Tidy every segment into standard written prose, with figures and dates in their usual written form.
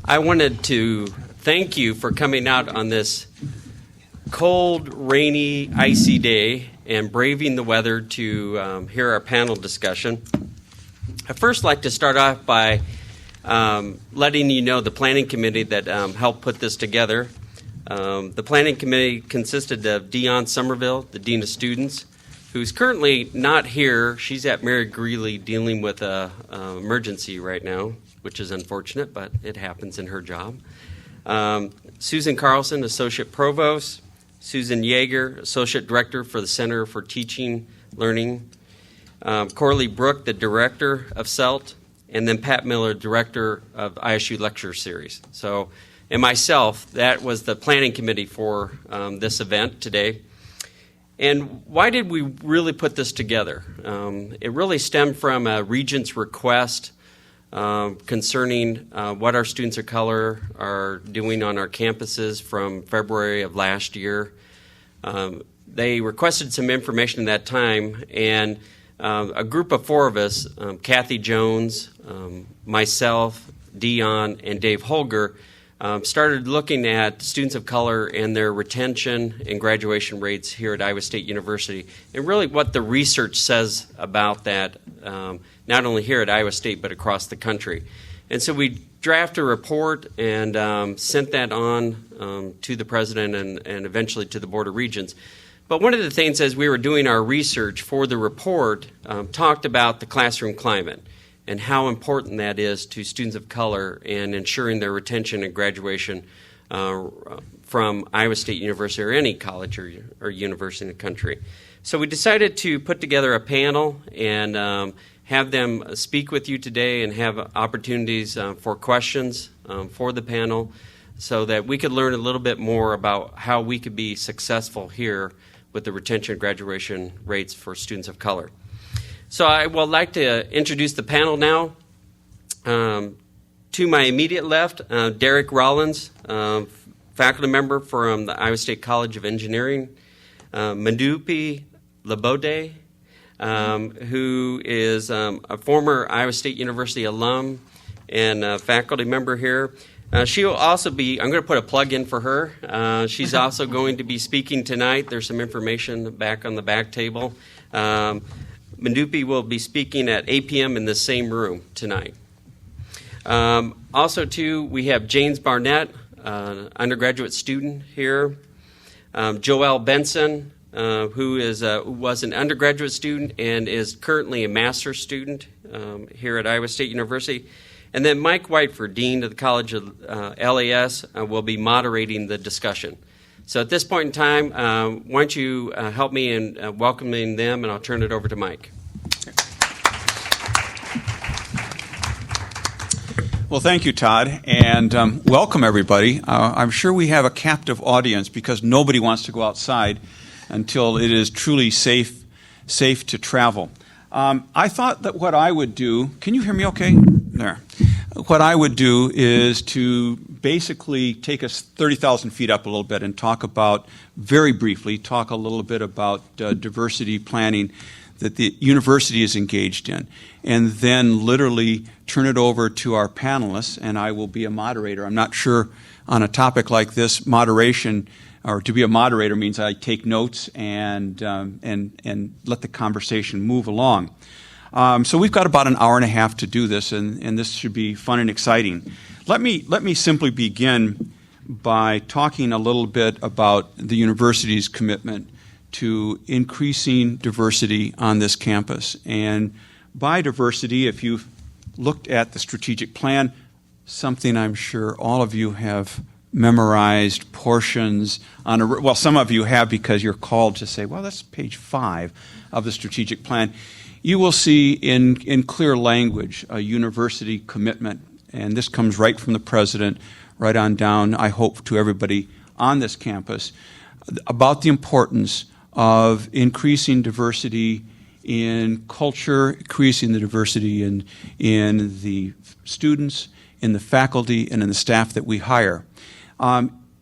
I wanted to thank you for coming out on this cold, rainy, icy day and braving the weather to hear our panel discussion. I'd first like to start off by letting you know the planning committee that helped put this together. The planning committee consisted of Dion Somerville, the Dean of Students, who's currently not here. She's at Mary Greeley dealing with an emergency right now, which is unfortunate, but it happens in her job. Susan Carlson, Associate Provost. Susan Yeager, Associate Director for the Center for Teaching Learning. Corley Brook, the Director of CELT. And then Pat Miller, Director of ISU Lecture Series. So, and myself, that was the planning committee for this event today. And why did we really put this together? It really stemmed from a Regent's request concerning what our students of color are doing on our campuses from February of last year. They requested some information at that time, and a group of four of us, Kathy Jones, myself, Dion, and Dave Holger, started looking at students of color and their retention and graduation rates here at Iowa State University, and really what the research says about that, not only here at Iowa State but across the country. And so we drafted a report and sent that on to the president and eventually to the Board of Regents. But one of the things as we were doing our research for the report talked about the classroom climate and how important that is to students of color and ensuring their retention and graduation from Iowa State University or any college or university in the country. So we decided to put together a panel and have them speak with you today and have opportunities for questions for the panel so that we could learn a little bit more about how we could be successful here with the retention and graduation rates for students of color. So I would like to introduce the panel now. To my immediate left, Derek Rollins, faculty member from the Iowa State College of Engineering. Mandupi Labode, who is a former Iowa State University alum and a faculty member here. She will also be, I'm going to put a plug in for her. She's also going to be speaking tonight. There's some information back on the back table. Mandupi will be speaking at 8 p.m. in the same room tonight. Also, too, we have James Barnett, undergraduate student here. Joelle Benson, who was an undergraduate student and is currently a master's student here at Iowa State University. And then Mike Whiteford, Dean of the College of LAS, will be moderating the discussion. So at this point in time, why don't you help me in welcoming them, and I'll turn it over to Mike. Well, thank you, Todd, and welcome, everybody. I'm sure we have a captive audience because nobody wants to go outside until it is truly safe to travel. I thought that what I would do, can you hear me okay? There. What I would do is to basically take us 30,000 feet up a little bit and very briefly, talk a little bit about diversity planning that the university is engaged in, and then literally turn it over to our panelists, and I will be a moderator. I'm not sure on a topic like this, moderation, or to be a moderator means I take notes and let the conversation move along. So we've got about an hour and a half to do this, and this should be fun and exciting. Let me simply begin by talking a little bit about the university's commitment to increasing diversity on this campus. And by diversity, if you've looked at the strategic plan, something I'm sure all of you have memorized portions on well, some of you have because you're called to say, well, that's page 5 of the strategic plan. You will see in clear language a university commitment, and this comes right from the president, right on down, I hope, to everybody on this campus, about the importance of increasing diversity in culture, increasing the diversity in the students, in the faculty, and in the staff that we hire.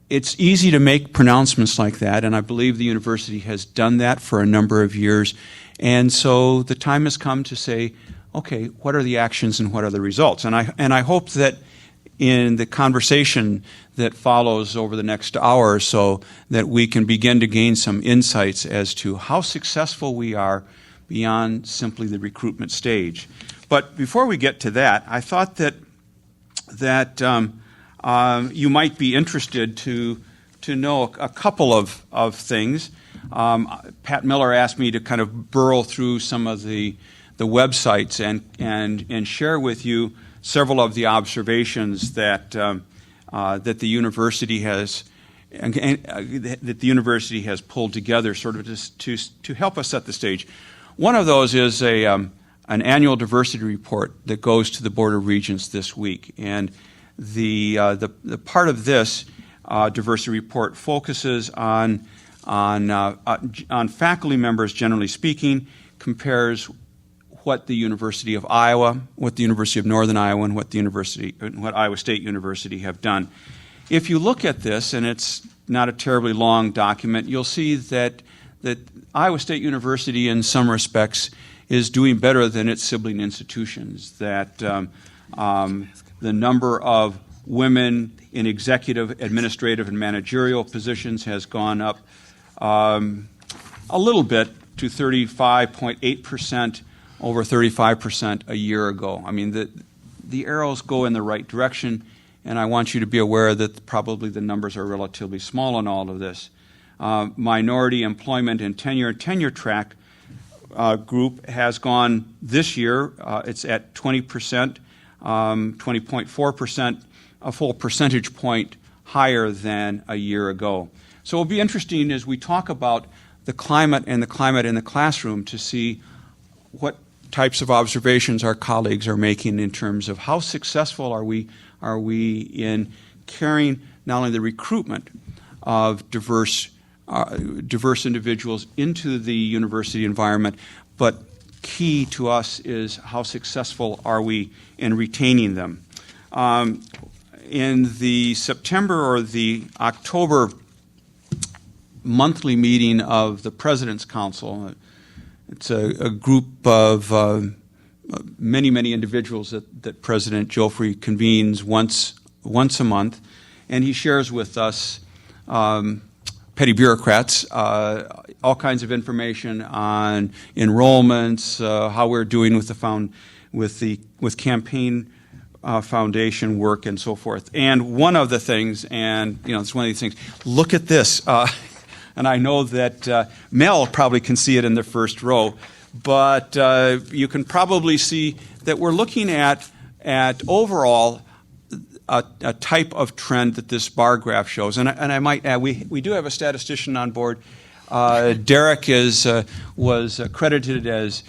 It's easy to make pronouncements like that, and I believe the university has done that for a number of years. And so the time has come to say, okay, what are the actions and what are the results? And I hope that in the conversation that follows over the next hour or so, that we can begin to gain some insights as to how successful we are beyond simply the recruitment stage. But before we get to that, I thought that you might be interested to know a couple of things. Pat Miller asked me to kind of burrow through some of the websites and share with you several of the observations that the university has pulled together, sort of to help us set the stage. One of those is an annual diversity report that goes to the Board of Regents this week, and the part of this diversity report focuses on faculty members, generally speaking, compares what the University of Iowa, what the University of Northern Iowa, and what Iowa State University have done. If you look at this, and it's not a terribly long document, you'll see that Iowa State University, in some respects, is doing better than its sibling institutions. That the number of women in executive, administrative, and managerial positions has gone up a little bit to 35.8%, over 35% a year ago. I mean, the arrows go in the right direction, and I want you to be aware that probably the numbers are relatively small in all of this. Minority employment and tenure track group has gone this year, it's at 20%, 20.4%, a full percentage point higher than a year ago. So it'll be interesting as we talk about the climate in the classroom to see what types of observations our colleagues are making in terms of how successful are we in carrying not only the recruitment of diverse individuals into the university environment, but key to us is how successful are we in retaining them. In the September or the October monthly meeting of the President's Council, it's a group of many individuals that President Joffrey convenes once a month, and he shares with us petty bureaucrats all kinds of information on enrollments, how we're doing with campaign foundation work and so forth. And one of the things, and it's one of these things. Look at this. And I know that Mel probably can see it in the first row, but you can probably see that we're looking at overall a type of trend that this bar graph shows. And I might add, we do have a statistician on board. Derek was accredited as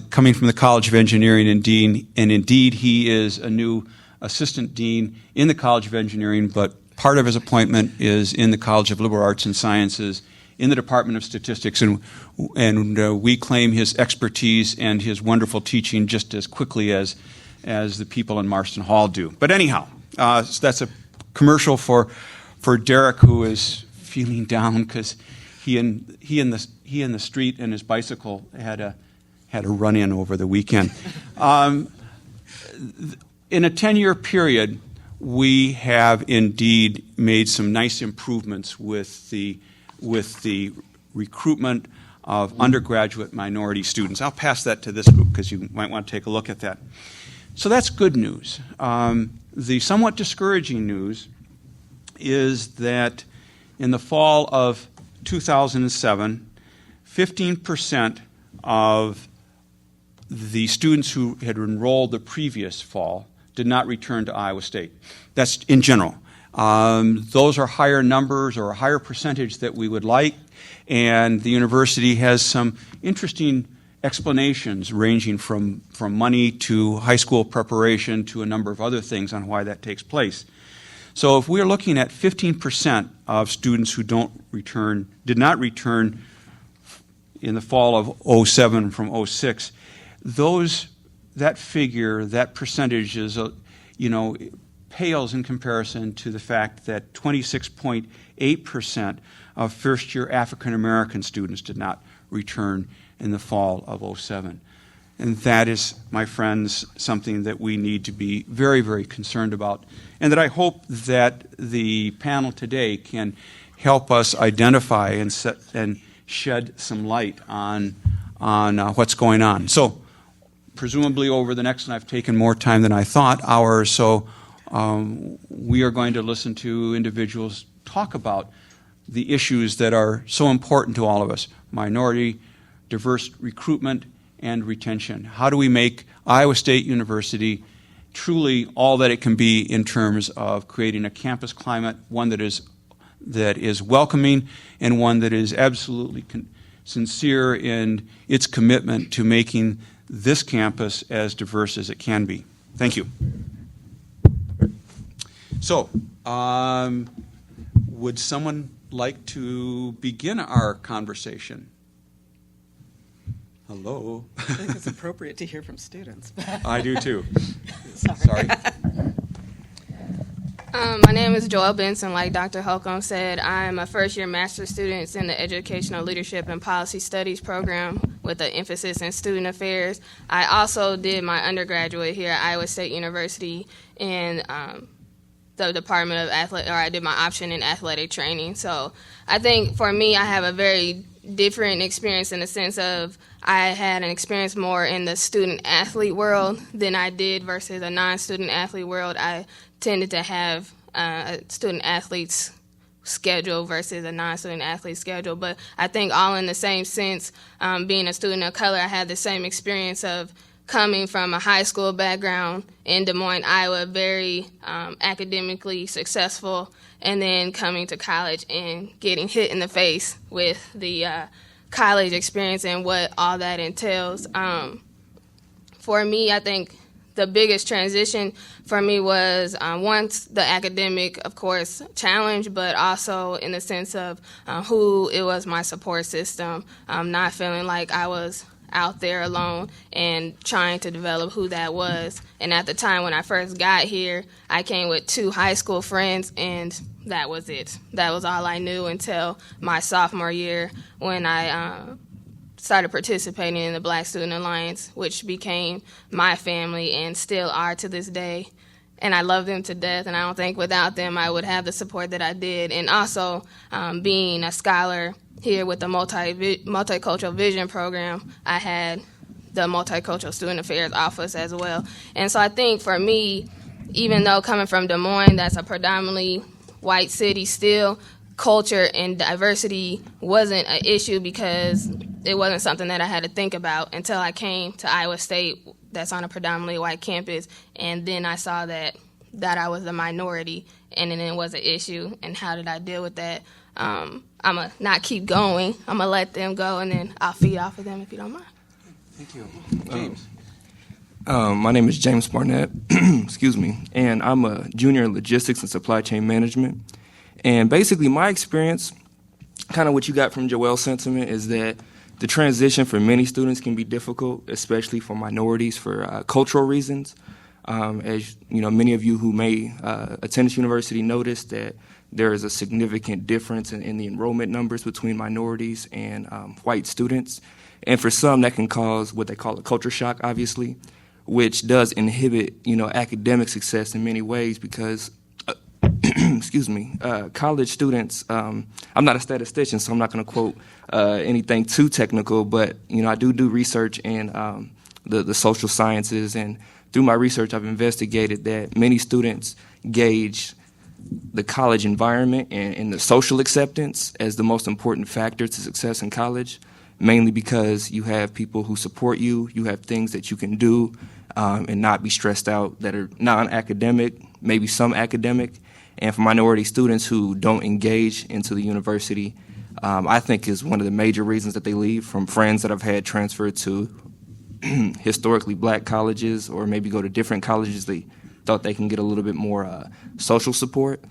coming from the College of Engineering and Dean, and indeed he is a new assistant dean in the College of Engineering, but part of his appointment is in the College of Liberal Arts and Sciences in the Department of Statistics, and we claim his expertise and his wonderful teaching just as quickly as the people in Marston Hall do. But anyhow, so that's a commercial for Derek, who is feeling down because he in the street and his bicycle had a run-in over the weekend. In a 10-year period, we have indeed made some nice improvements with the recruitment of undergraduate minority students. I'll pass that to this group because you might want to take a look at that. So that's good news. The somewhat discouraging news is that in the fall of 2007, 15% of the students who had enrolled the previous fall did not return to Iowa State. That's in general. Those are higher numbers or a higher percentage that we would like, and the university has some interesting explanations ranging from money to high school preparation to a number of other things on why that takes place. So if we're looking at 15% of students who did not return in the fall of 07 from 06, that figure, that percentage is, pales in comparison to the fact that 26.8% of first-year African American students did not return in the fall of 07. And that is, my friends, something that we need to be very, very concerned about, and that I hope that the panel today can help us identify and shed some light on what's going on. So, presumably over the next, and I've taken more time than I thought, hour or so, we are going to listen to individuals talk about the issues that are so important to all of us: minority, diverse recruitment, and retention. How do we make Iowa State University truly all that it can be in terms of creating a campus climate, one that is welcoming, and one that is absolutely sincere in its commitment to making this campus as diverse as it can be. Thank you. So, would someone like to begin our conversation? Hello. I think it's appropriate to hear from students. I do too. Sorry. My name is Joelle Benson. Like Dr. Holcomb said, I'm a first-year master's student in the Educational Leadership and Policy Studies program with an emphasis in student affairs. I also did my undergraduate here at Iowa State University in the Department of Athletic, or I did my option in athletic training. So I think for me, I have a very different experience in the sense of I had an experience more in the student-athlete world than I did versus a non-student-athlete world. I tended to have a student-athlete's schedule versus a non-student-athlete schedule. But I think all in the same sense, being a student of color, I had the same experience of coming from a high school background in Des Moines, Iowa, very academically successful, and then coming to college and getting hit in the face with the college experience and what all that entails. For me, I think the biggest transition for me was once the academic, of course, challenge, but also in the sense of who it was my support system, not feeling like I was out there alone and trying to develop who that was. And at the time when I first got here, I came with 2 high school friends, and that was it. That was all I knew until my sophomore year when I started participating in the Black Student Alliance, which became my family and still are to this day. And I love them to death, and I don't think without them I would have the support that I did. And also being a scholar here with the Multicultural Vision Program, I had the Multicultural Student Affairs Office as well. And so I think for me, even though coming from Des Moines, that's a predominantly white city still, culture and diversity wasn't an issue because it wasn't something that I had to think about until I came to Iowa State, that's on a predominantly white campus, and then I saw that I was a minority, and then it was an issue, and how did I deal with that? I'm going to not keep going. I'm going to let them go, and then I'll feed off of them if you don't mind. Thank you. James. My name is James Barnett, excuse me, and I'm a junior in logistics and supply chain management. And basically my experience, kind of what you got from Joelle's sentiment, is that the transition for many students can be difficult, especially for minorities, for cultural reasons. As you know, many of you who may attend this university noticed that there is a significant difference in the enrollment numbers between minorities and white students. And for some, that can cause what they call a culture shock, obviously, which does inhibit, academic success in many ways because excuse me, college students, I'm not a statistician, so I'm not going to quote anything too technical, but, I do research in the social sciences, and through my research, I've investigated that many students gauge the college environment and the social acceptance as the most important factor to success in college, mainly because you have people who support you, you have things that you can do and not be stressed out that are non-academic, maybe some academic. And for minority students who don't engage into the university, I think is one of the major reasons that they leave, from friends that I've had transferred to historically black colleges or maybe go to different colleges. They thought they can get a little bit more social support.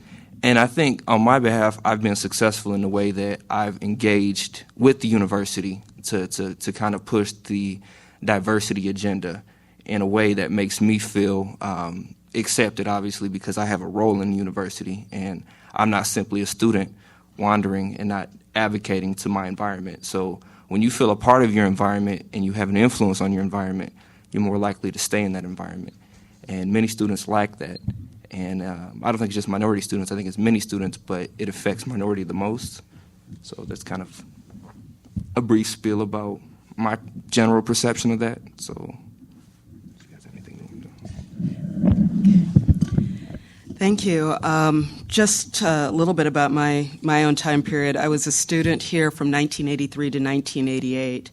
And I think on my behalf, I've been successful in the way that I've engaged with the university to kind of push the diversity agenda in a way that makes me feel accepted, obviously, because I have a role in the university and I'm not simply a student wandering and not advocating to my environment. So when you feel a part of your environment and you have an influence on your environment, you're more likely to stay in that environment. And many students lack that. And I don't think it's just minority students, I think it's many students, but it affects minority the most. So that's kind of a brief spiel about my general perception of that. So, if you guys have anything you want to Thank you. Just a little bit about my own time period. I was a student here from 1983 to 1988,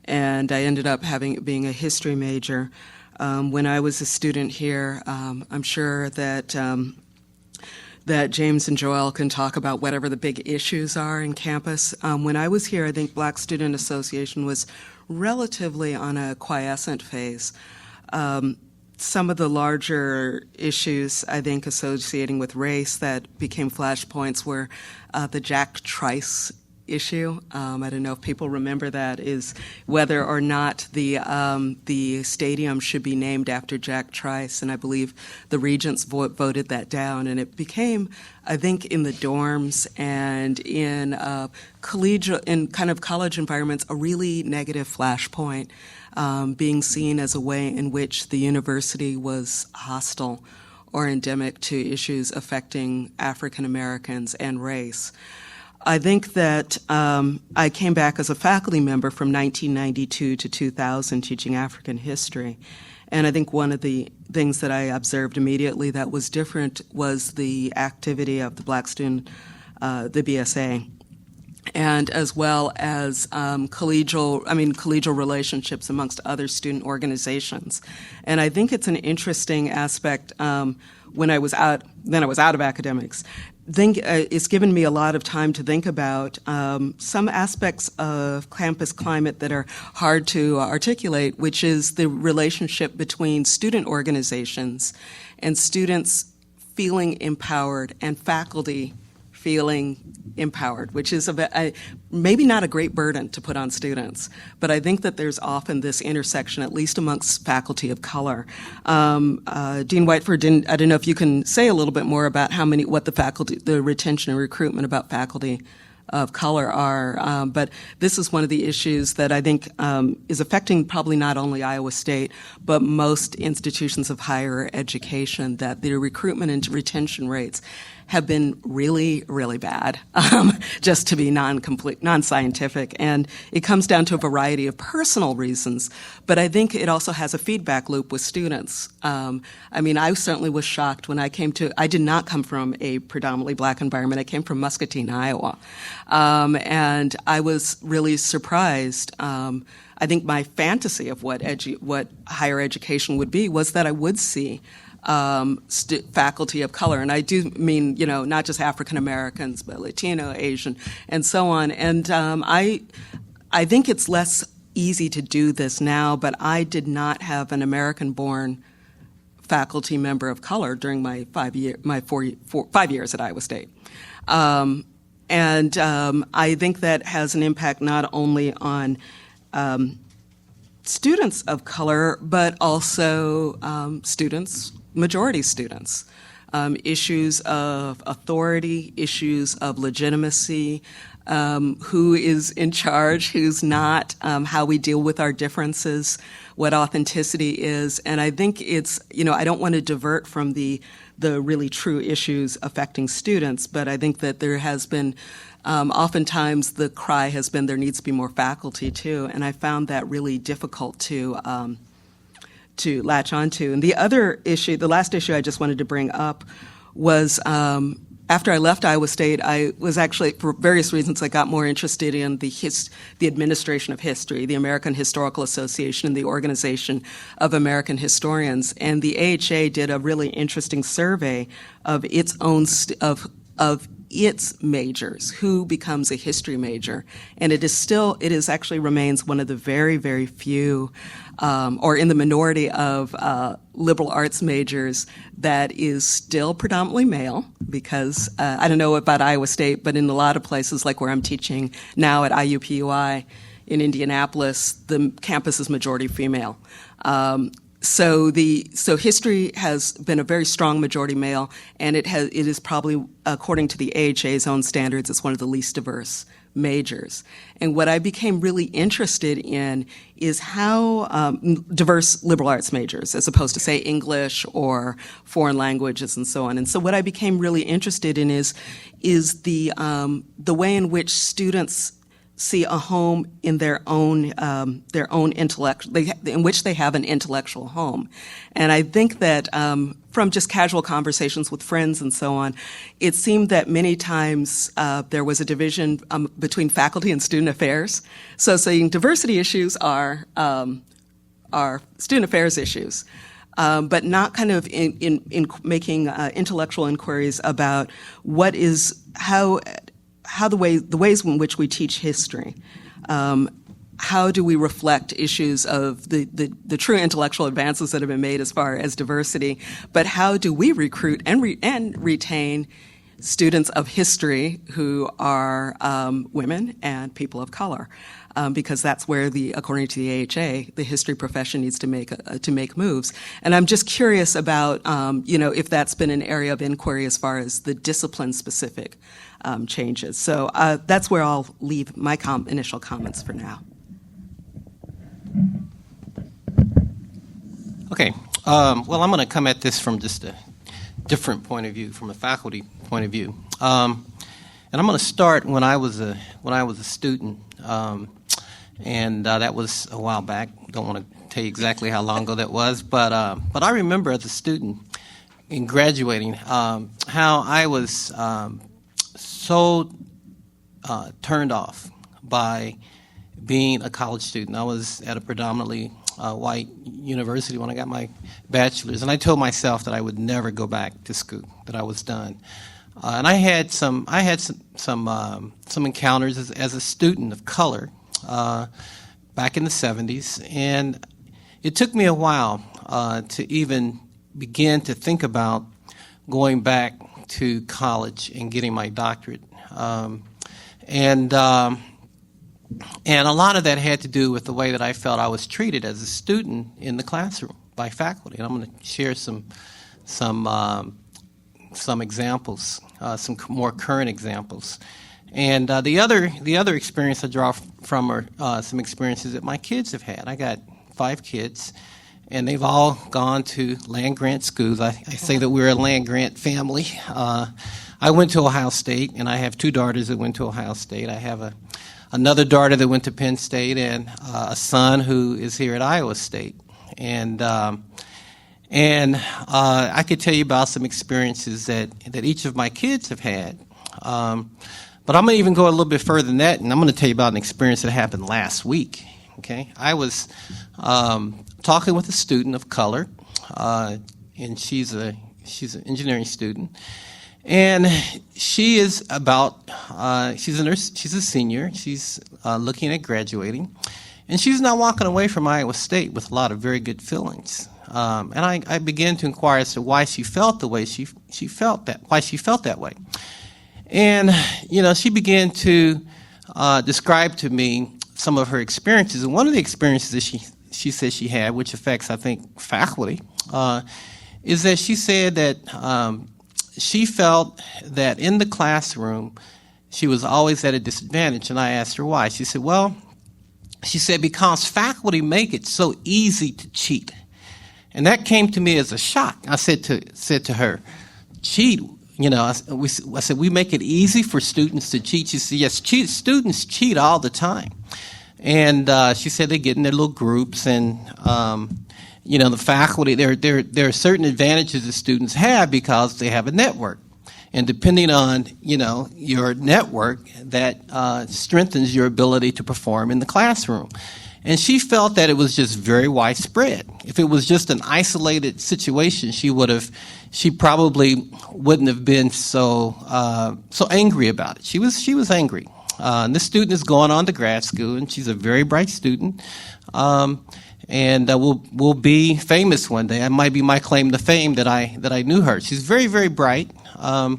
and I ended up being a history major. When I was a student here, I'm sure that that James and Joel can talk about whatever the big issues are in campus. When I was here, I think Black Student Association was relatively on a quiescent phase. Some of the larger issues, I think, associating with race that became flashpoints were the Jack Trice issue. I don't know if people remember that, is whether or not the stadium should be named after Jack Trice, and I believe the regents voted that down, and it became, I think, in the dorms and in collegiate, in kind of college environments, a really negative flashpoint, being seen as a way in which the university was hostile or endemic to issues affecting African Americans and race. I think that I came back as a faculty member from 1992 to 2000 teaching African history. And I think one of the things that I observed immediately that was different was the activity of the Black student, the BSA, and as well as collegial relationships amongst other student organizations. And I think it's an interesting aspect when I was out of academics. It's given me a lot of time to think about some aspects of campus climate that are hard to articulate, which is the relationship between student organizations and students feeling empowered and faculty feeling empowered, which is maybe not a great burden to put on students, but I think that there's often this intersection, at least amongst faculty of color. Dean Whiteford, I don't know if you can say a little bit more about what the retention and recruitment about faculty of color are, but this is one of the issues that I think is affecting probably not only Iowa State, but most institutions of higher education, that the recruitment and retention rates have been really, really bad, just to be non-scientific. And it comes down to a variety of personal reasons, but I think it also has a feedback loop with students. I certainly was shocked when I did not come from a predominantly Black environment. I came from Muscatine, Iowa. And I was really surprised. I think my fantasy of what higher education would be was that I would see faculty of color, and I do mean, not just African Americans, but Latino, Asian, and so on. And I think it's less easy to do this now, but I did not have an American-born faculty member of color during my 5 years at Iowa State. And I think that has an impact not only on students of color, but also majority students. Issues of authority, issues of legitimacy, who is in charge, who's not, how we deal with our differences, what authenticity is. And I think it's, I don't want to divert from the really true issues affecting students, but I think that there has been, oftentimes the cry has been there needs to be more faculty too, and I found that really difficult to latch onto. And the other issue, the last issue I just wanted to bring up was after I left Iowa State, I was actually, for various reasons, I got more interested in the administration of history, the American Historical Association, and the Organization of American Historians. And the AHA did a really interesting survey of its own of its majors, who becomes a history major. And it actually remains one of the very, very few, or in the minority of liberal arts majors that is still predominantly male, because I don't know about Iowa State, but in a lot of places like where I'm teaching now at IUPUI in Indianapolis, the campus is majority female. So history has been a very strong majority male, and it is probably, according to the AHA's own standards, it's one of the least diverse majors. And what I became really interested in is how diverse liberal arts majors, as opposed to, say, English or foreign languages and so on. And so what I became really interested in is the way in which students see a home in their own intellect, in which they have an intellectual home. And I think that from just casual conversations with friends and so on, it seemed that many times there was a division between faculty and student affairs. So saying diversity issues are student affairs issues. But not kind of in making intellectual inquiries about how the ways in which we teach history. How do we reflect issues of the true intellectual advances that have been made as far as diversity, but how do we recruit and retain students of history who are women and people of color? Because that's where according to the AHA, the history profession needs to make moves. And I'm just curious about, if that's been an area of inquiry as far as the discipline-specific changes. So that's where I'll leave my initial comments for now. Okay. Well, I'm going to come at this from just a different point of view, from a faculty point of view. And I'm going to start when I was a student. And that was a while back. Don't want to tell you exactly how long ago that was, but I remember as a student in graduating how I was so turned off by being a college student. I was at a predominantly white university when I got my bachelor's, and I told myself that I would never go back to school, that I was done. And I had some encounters as a student of color. Back in the 70s, and it took me a while to even begin to think about going back to college and getting my doctorate. And a lot of that had to do with the way that I felt I was treated as a student in the classroom by faculty. And I'm going to share some examples, some more current examples. And the other experience I draw from are some experiences that my kids have had. I got 5 kids, and they've all gone to land-grant schools. I say that we're a land-grant family. I went to Ohio State, and I have 2 daughters that went to Ohio State. I have another daughter that went to Penn State, and a son who is here at Iowa State. And I could tell you about some experiences that each of my kids have had. But I'm going to even go a little bit further than that, and I'm going to tell you about an experience that happened last week. Okay, I was talking with a student of color, and she's an engineering student, and she is she's a senior. She's looking at graduating, and she's not walking away from Iowa State with a lot of very good feelings. And I began to inquire as to why she felt the way she felt that way. And, she began to describe to me some of her experiences. And one of the experiences that she said she had, which affects, I think, faculty, is that she said that she felt that in the classroom she was always at a disadvantage. And I asked her why. She said, because faculty make it so easy to cheat. And that came to me as a shock. I said to her, cheat? I said, we make it easy for students to cheat. She said, yes, students cheat all the time. And she said they get in their little groups, and the faculty, there are certain advantages that students have because they have a network. And depending on, your network, that strengthens your ability to perform in the classroom. And she felt that it was just very widespread. If it was just an isolated situation, she probably wouldn't have been so angry about it. She was angry. And this student is going on to grad school, and she's a very bright student, and will be famous one day. That might be my claim to fame that I knew her. She's very, very bright, but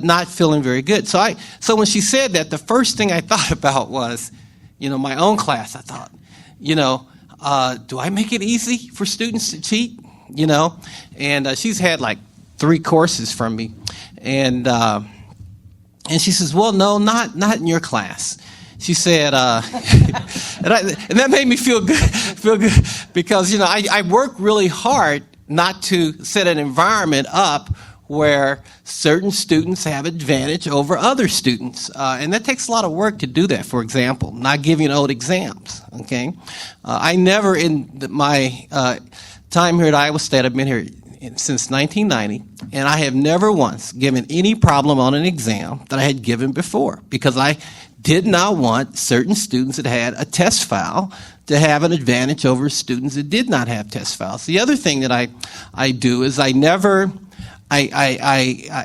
not feeling very good. So when she said that, the first thing I thought about was, my own class. I thought, do I make it easy for students to cheat? And she's had like 3 courses from me, and And she says, well, no, not in your class. She said, and that made me feel good because, I work really hard not to set an environment up where certain students have advantage over other students. And that takes a lot of work to do that. For example, not giving old exams, okay? I never, in my time here at Iowa State, I've been here since 1990, and I have never once given any problem on an exam that I had given before because I did not want certain students that had a test file to have an advantage over students that did not have test files. The other thing that I do is I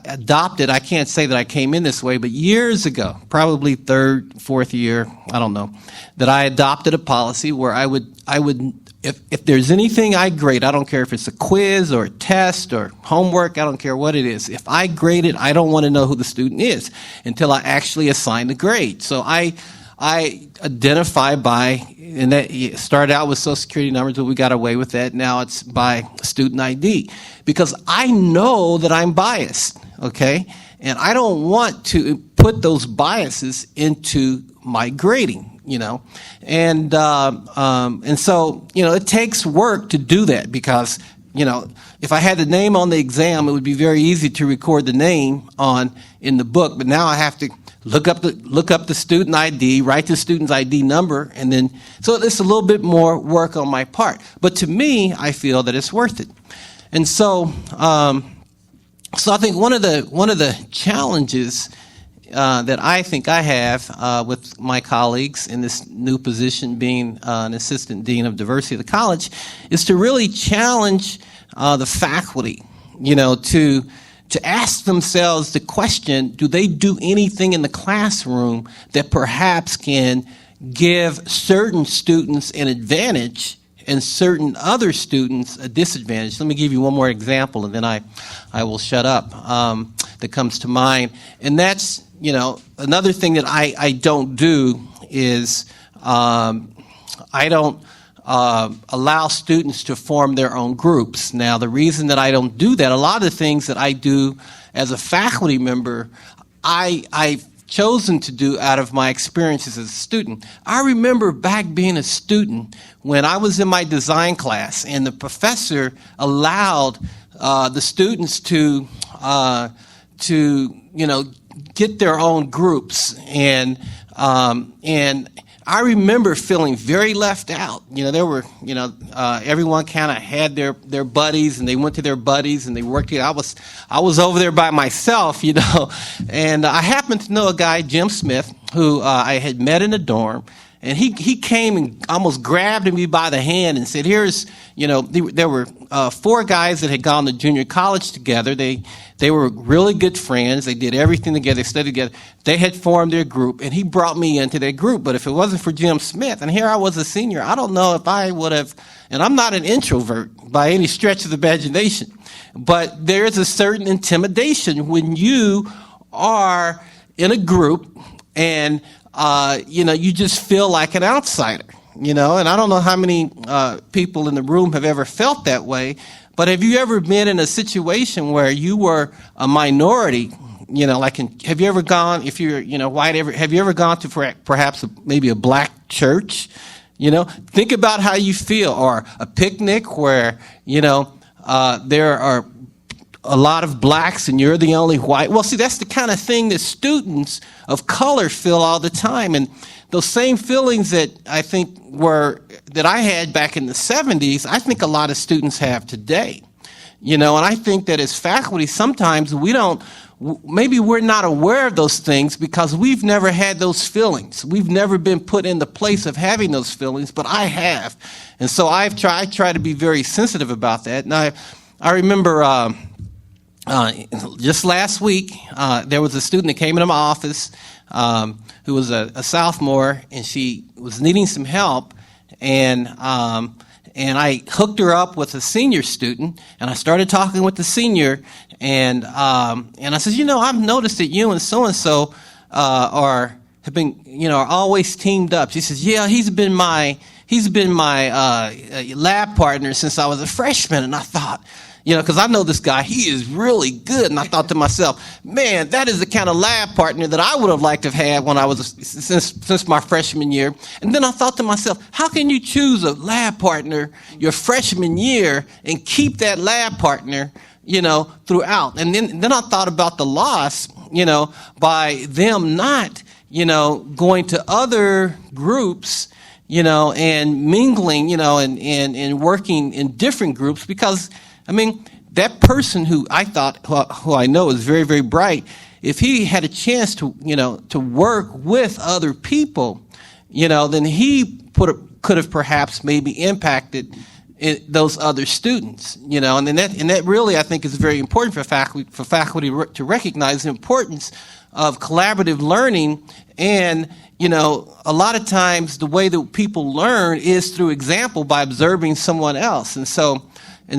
adopted, I can't say that I came in this way, but years ago, probably third, fourth year, I don't know, that I adopted a policy where I would if there's anything I grade, I don't care if it's a quiz or a test or homework, I don't care what it is. If I grade it, I don't want to know who the student is until I actually assign the grade. So I identify by, and that started out with Social Security numbers, but we got away with that. Now it's by student ID because I know that I'm biased, okay? And I don't want to put those biases into my grading. And so, it takes work to do that because, if I had the name on the exam, it would be very easy to record the name in the book. But now I have to look up the student ID, write the student's ID number, and then, so it's a little bit more work on my part. But to me, I feel that it's worth it. And so, so I think one of the challenges that I think I have with my colleagues in this new position, being an assistant dean of diversity of the college, is to really challenge the faculty, to ask themselves the question: do they do anything in the classroom that perhaps can give certain students an advantage and certain other students a disadvantage? Let me give you one more example, and then I will shut up. That comes to mind, and that's another thing that I don't do is I don't allow students to form their own groups. Now, the reason that I don't do that, a lot of the things that I do as a faculty member, I've chosen to do out of my experiences as a student. I remember back being a student when I was in my design class and the professor allowed the students to get their own groups, and I remember feeling very left out. There were, everyone kind of had their buddies, and they went to their buddies, and they worked together. I was over there by myself, and I happened to know a guy, Jim Smith, who I had met in a dorm, and he came and almost grabbed me by the hand and said, here's, there were 4 guys that had gone to junior college together. They were really good friends. They did everything together. They studied together. They had formed their group, and he brought me into their group. But if it wasn't for Jim Smith, and here I was a senior, I don't know if I would have, and I'm not an introvert by any stretch of the imagination, but there is a certain intimidation when you are in a group and you just feel like an outsider, and I don't know how many people in the room have ever felt that way, but have you ever been in a situation where you were a minority, have you ever gone, if you're, white, have you ever gone to perhaps maybe a black church? Think about how you feel, or a picnic where, there are a lot of blacks and you're the only white. Well, see, that's the kind of thing that students of color feel all the time. And those same feelings that I think that I had back in the 70s, I think a lot of students have today. And I think that as faculty, sometimes maybe we're not aware of those things because we've never had those feelings. We've never been put in the place of having those feelings, but I have. And so I try to be very sensitive about that. And I remember just last week, there was a student that came into my office who was a sophomore, and she was needing some help, and I hooked her up with a senior student, and I started talking with the senior, and I said, I've noticed that you and so-and-so are always teamed up. She says, yeah, he's been my lab partner since I was a freshman, and I thought, because I know this guy, he is really good. And I thought to myself, man, that is the kind of lab partner that I would have liked to have had when I was, since my freshman year. And then I thought to myself, how can you choose a lab partner your freshman year and keep that lab partner, throughout? And then I thought about the loss, by them not, going to other groups, and mingling, and working in different groups, because, that person who I know is very, very bright, if he had a chance to, to work with other people, then he could have perhaps maybe impacted those other students, and that really, I think, is very important for faculty to recognize the importance of collaborative learning. And a lot of times the way that people learn is through example, by observing someone else. And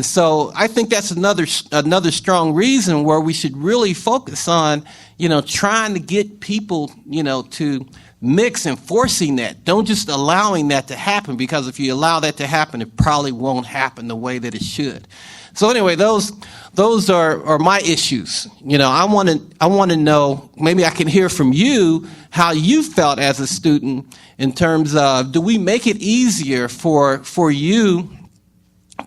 so I think that's another strong reason where we should really focus on, trying to get people, to mix and forcing that. Don't just allowing that to happen, because if you allow that to happen, it probably won't happen the way that it should. So anyway, those are my issues. I want to know, maybe I can hear from you how you felt as a student in terms of, do we make it easier for you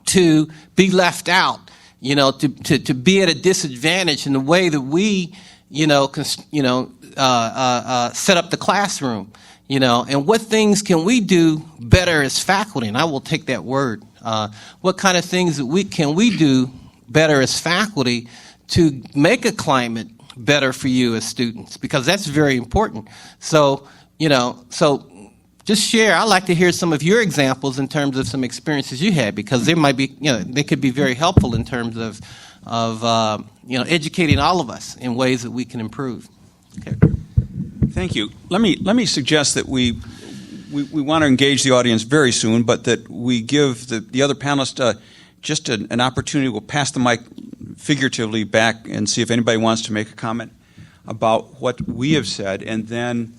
to be left out, to be at a disadvantage in the way that we, set up the classroom, and what things can we do better as faculty? And I will take that word. What kind of things can we do better as faculty to make a climate better for you as students? Because that's very important. So, just share. I'd like to hear some of your examples in terms of some experiences you had, because there might be, they could be very helpful in terms of educating all of us in ways that we can improve. Okay. Thank you. Let me suggest that we want to engage the audience very soon, but that we give the other panelists just an opportunity. We'll pass the mic figuratively back and see if anybody wants to make a comment about what we have said, and then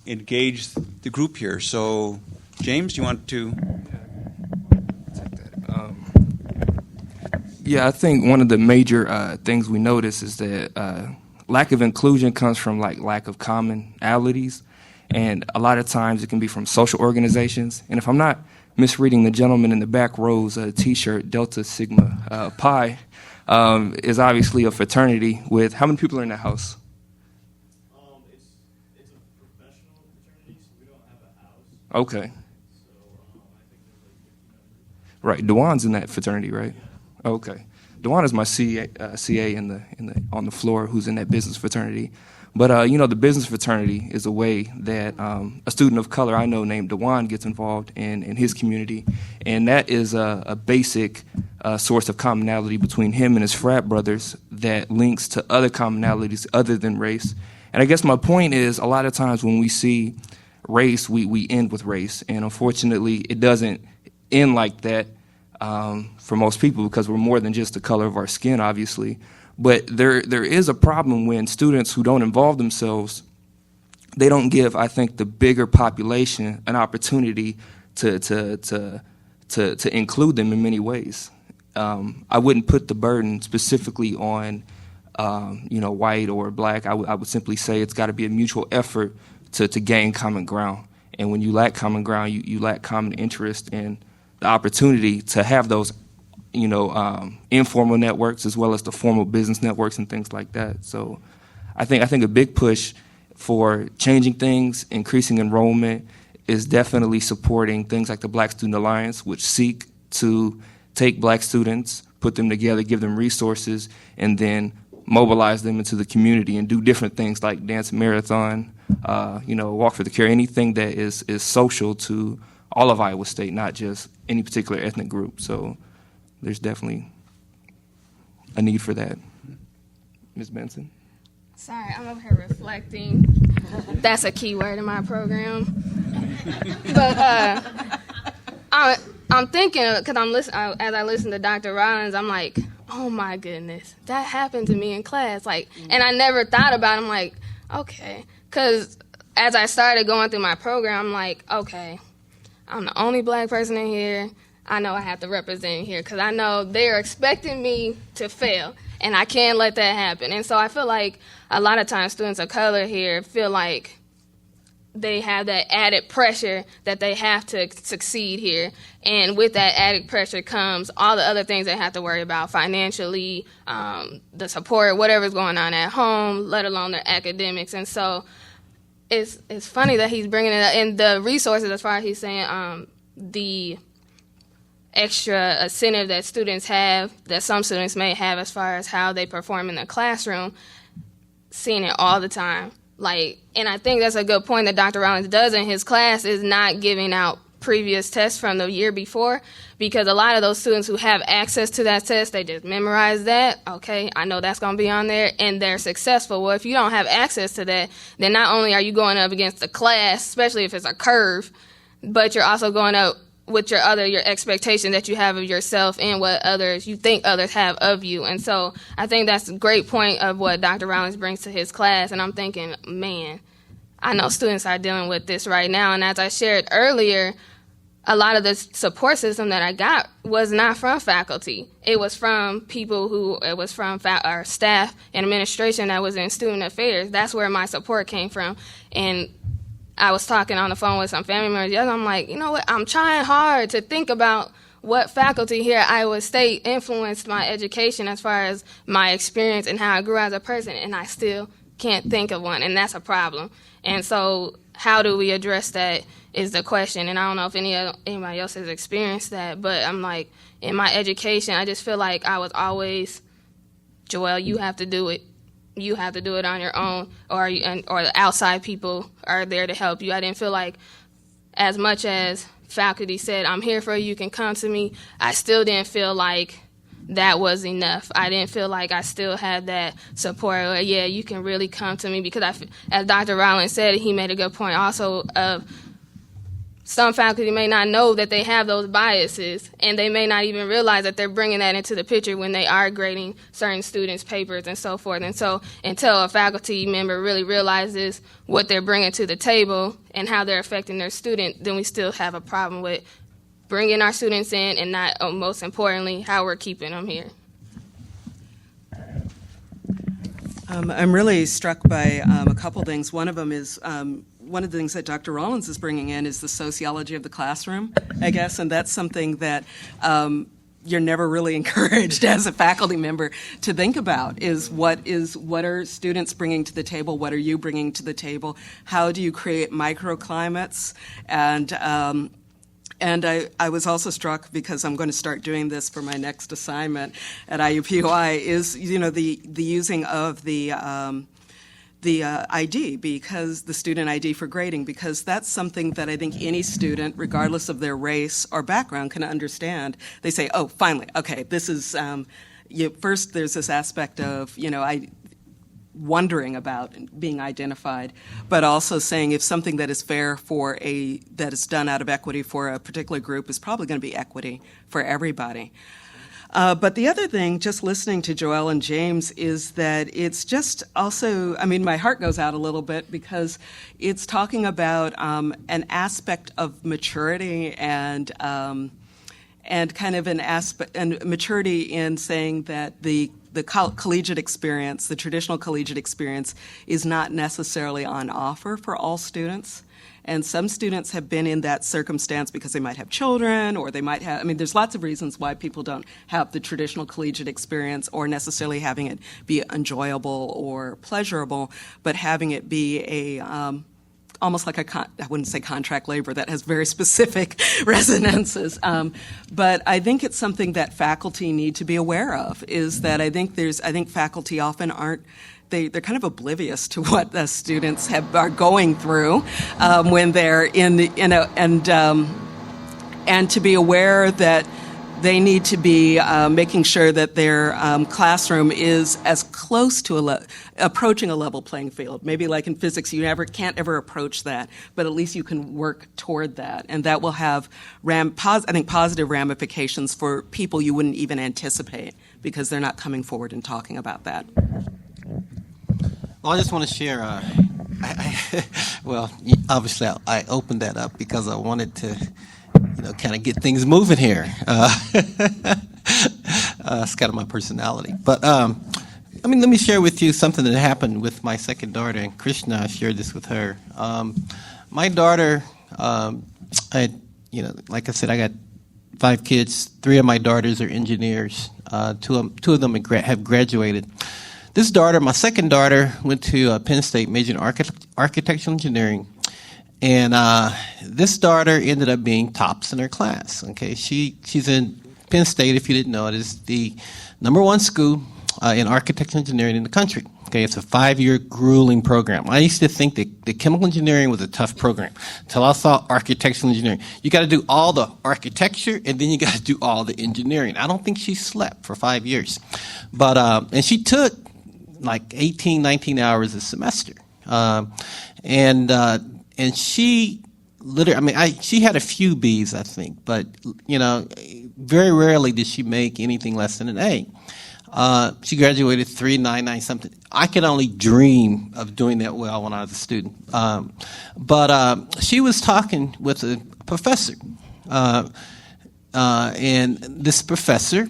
engage the group here. So, James, do you want to? Yeah, I think one of the major things we notice is that lack of inclusion comes from lack of commonalities, and a lot of times it can be from social organizations. And if I'm not misreading the gentleman in the back row's T-shirt, Delta Sigma Pi is obviously a fraternity with how many people are in that house? It's a professional fraternity, so we don't have a house. Okay. So I think there's like 50 members. Right, Dewan's in that fraternity, right? Okay. Dewan is my CA on the floor, who's in that business fraternity. But the business fraternity is a way that a student of color I know named Dewan gets involved in his community, and that is a basic source of commonality between him and his frat brothers that links to other commonalities other than race. And I guess my point is, a lot of times when we see race, we end with race, and unfortunately, it doesn't end like that. For most people, because we're more than just the color of our skin, obviously. But there is a problem when students who don't involve themselves, they don't give, I think, the bigger population an opportunity to include them in many ways. I wouldn't put the burden specifically on, white or black. I would simply say it's got to be a mutual effort to gain common ground. And when you lack common ground, you lack common interest in the opportunity to have those, informal networks as well as the formal business networks and things like that. So I think a big push for changing things, increasing enrollment, is definitely supporting things like the Black Student Alliance, which seek to take black students, put them together, give them resources, and then mobilize them into the community and do different things like dance marathon, walk for the cure, anything that is social to all of Iowa State, not just any particular ethnic group. So there's definitely a need for that. Ms. Benson? Sorry, I'm over here reflecting. That's a key word in my program. But I'm thinking, because as I listen to Dr. Rollins, I'm like, oh my goodness, that happened to me in class. And I never thought about it. I'm like, okay. Because as I started going through my program, I'm like, okay, I'm the only black person in here. I know I have to represent here because I know they're expecting me to fail, and I can't let that happen. And so I feel like a lot of times students of color here feel like they have that added pressure that they have to succeed here. And with that added pressure comes all the other things they have to worry about financially, the support, whatever's going on at home, let alone their academics. And so it's funny that he's bringing it up. And the resources, as far as he's saying, the extra incentive that students have, that some students may have as far as how they perform in the classroom, seeing it all the time. And I think that's a good point that Dr. Rollins does in his class, is not giving out previous tests from the year before, because a lot of those students who have access to that test, they just memorize that. Okay, I know that's going to be on there, and they're successful. Well, if you don't have access to that, then not only are you going up against the class, especially if it's a curve, but you're also going up with your expectation that you have of yourself and what you think others have of you. And so I think that's a great point of what Dr. Rollins brings to his class. And I'm thinking, man, I know students are dealing with this right now. And as I shared earlier, a lot of the support system that I got was not from faculty. It was from our staff and administration that was in student affairs. That's where my support came from. And I was talking on the phone with some family members. Yeah, I'm like, you know what? I'm trying hard to think about what faculty here at Iowa State influenced my education as far as my experience and how I grew as a person, and I still can't think of one, and that's a problem. And so how do we address that is the question. And I don't know if anybody else has experienced that, but I'm like, in my education, I just feel like I was always, Joelle, you have to do it. You have to do it on your own, or the outside people are there to help you. I didn't feel like, as much as faculty said, I'm here for you, you can come to me, I still didn't feel like that was enough. I didn't feel like I still had that support. Or, yeah, you can really come to me, because as Dr. Rollins said, he made a good point also of some faculty may not know that they have those biases, and they may not even realize that they're bringing that into the picture when they are grading certain students' papers and so forth. And so until a faculty member really realizes what they're bringing to the table and how they're affecting their student, then we still have a problem with bringing our students in, and not, most importantly, how we're keeping them here. I'm really struck by a couple things. One of them is one of the things that Dr. Rollins is bringing in is the sociology of the classroom, I guess, and that's something that you're never really encouraged as a faculty member to think about, is what are students bringing to the table, what are you bringing to the table, how do you create microclimates, and I was also struck, because I'm going to start doing this for my next assignment at IUPUI, is the using of the ID, because the student ID for grading, because that's something that I think any student, regardless of their race or background, can understand. They say, oh, finally, okay, this is, first there's this aspect of, wondering about being identified, but also saying if something that is fair that is done out of equity for a particular group is probably going to be equity for everybody. But the other thing, just listening to Joelle and James, is that it's just also, my heart goes out a little bit, because it's talking about an aspect of maturity and kind of an aspect and maturity in saying that the collegiate experience, the traditional collegiate experience, is not necessarily on offer for all students. And some students have been in that circumstance because they might have children, or they might have, there's lots of reasons why people don't have the traditional collegiate experience, or necessarily having it be enjoyable or pleasurable, but having it be almost like I wouldn't say contract labor, that has very specific resonances. But I think it's something that faculty need to be aware of, is that I think faculty often aren't, they're kind of oblivious to what the students are going through when they're and to be aware that they need to be making sure that their classroom is as close to approaching a level playing field. Maybe like in physics, you can't ever approach that, but at least you can work toward that, and that will have positive ramifications for people you wouldn't even anticipate, because they're not coming forward and talking about that. Well, I just want to share. Obviously, I opened that up because I wanted to, kind of get things moving here. It's kind of my personality. But let me share with you something that happened with my second daughter, and Krishna, I shared this with her. My daughter, like I said, I got 5 kids. 3 of my daughters are engineers. Two of them have graduated. This daughter, my second daughter, went to Penn State, majored in architectural engineering. And this daughter ended up being tops in her class. Okay, she's in Penn State. If you didn't know, it is the #1 school in architectural engineering in the country. Okay, it's a 5-year grueling program. I used to think that chemical engineering was a tough program until I saw architectural engineering. You got to do all the architecture and then you got to do all the engineering. I don't think she slept for 5 years, but and she took like 18, 19 hours a semester, and she literally, she had a few B's, I think, but very rarely did she make anything less than an A. She graduated 3.99 something. I could only dream of doing that well when I was a student. But she was talking with a professor, and this professor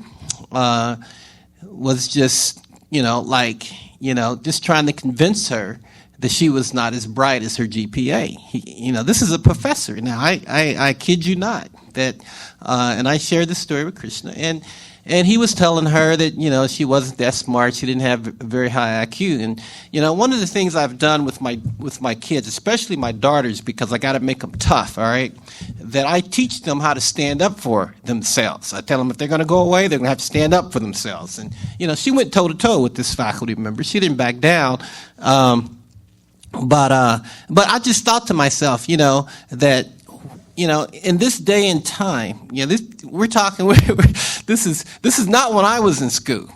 was just, just trying to convince her that she was not as bright as her GPA. This is a professor. Now, I kid you not that, and I shared this story with Krishna, and he was telling her that, she wasn't that smart. She didn't have a very high IQ. And, one of the things I've done with my kids, especially my daughters, because I got to make them tough, all right, that I teach them how to stand up for themselves. I tell them if they're going to go away, they're going to have to stand up for themselves. And, she went toe-to-toe with this faculty member. She didn't back down. But I just thought to myself, that, in this day and time, we're talking. This is not when I was in school.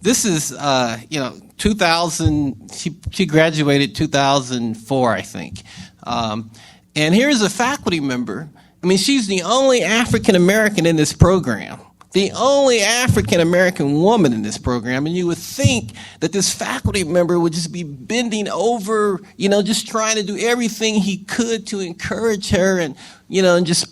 This is 2000. She graduated 2004, I think. And here's a faculty member. She's the only African American in this program. The only African American woman in this program, and you would think that this faculty member would just be bending over, just trying to do everything he could to encourage her and just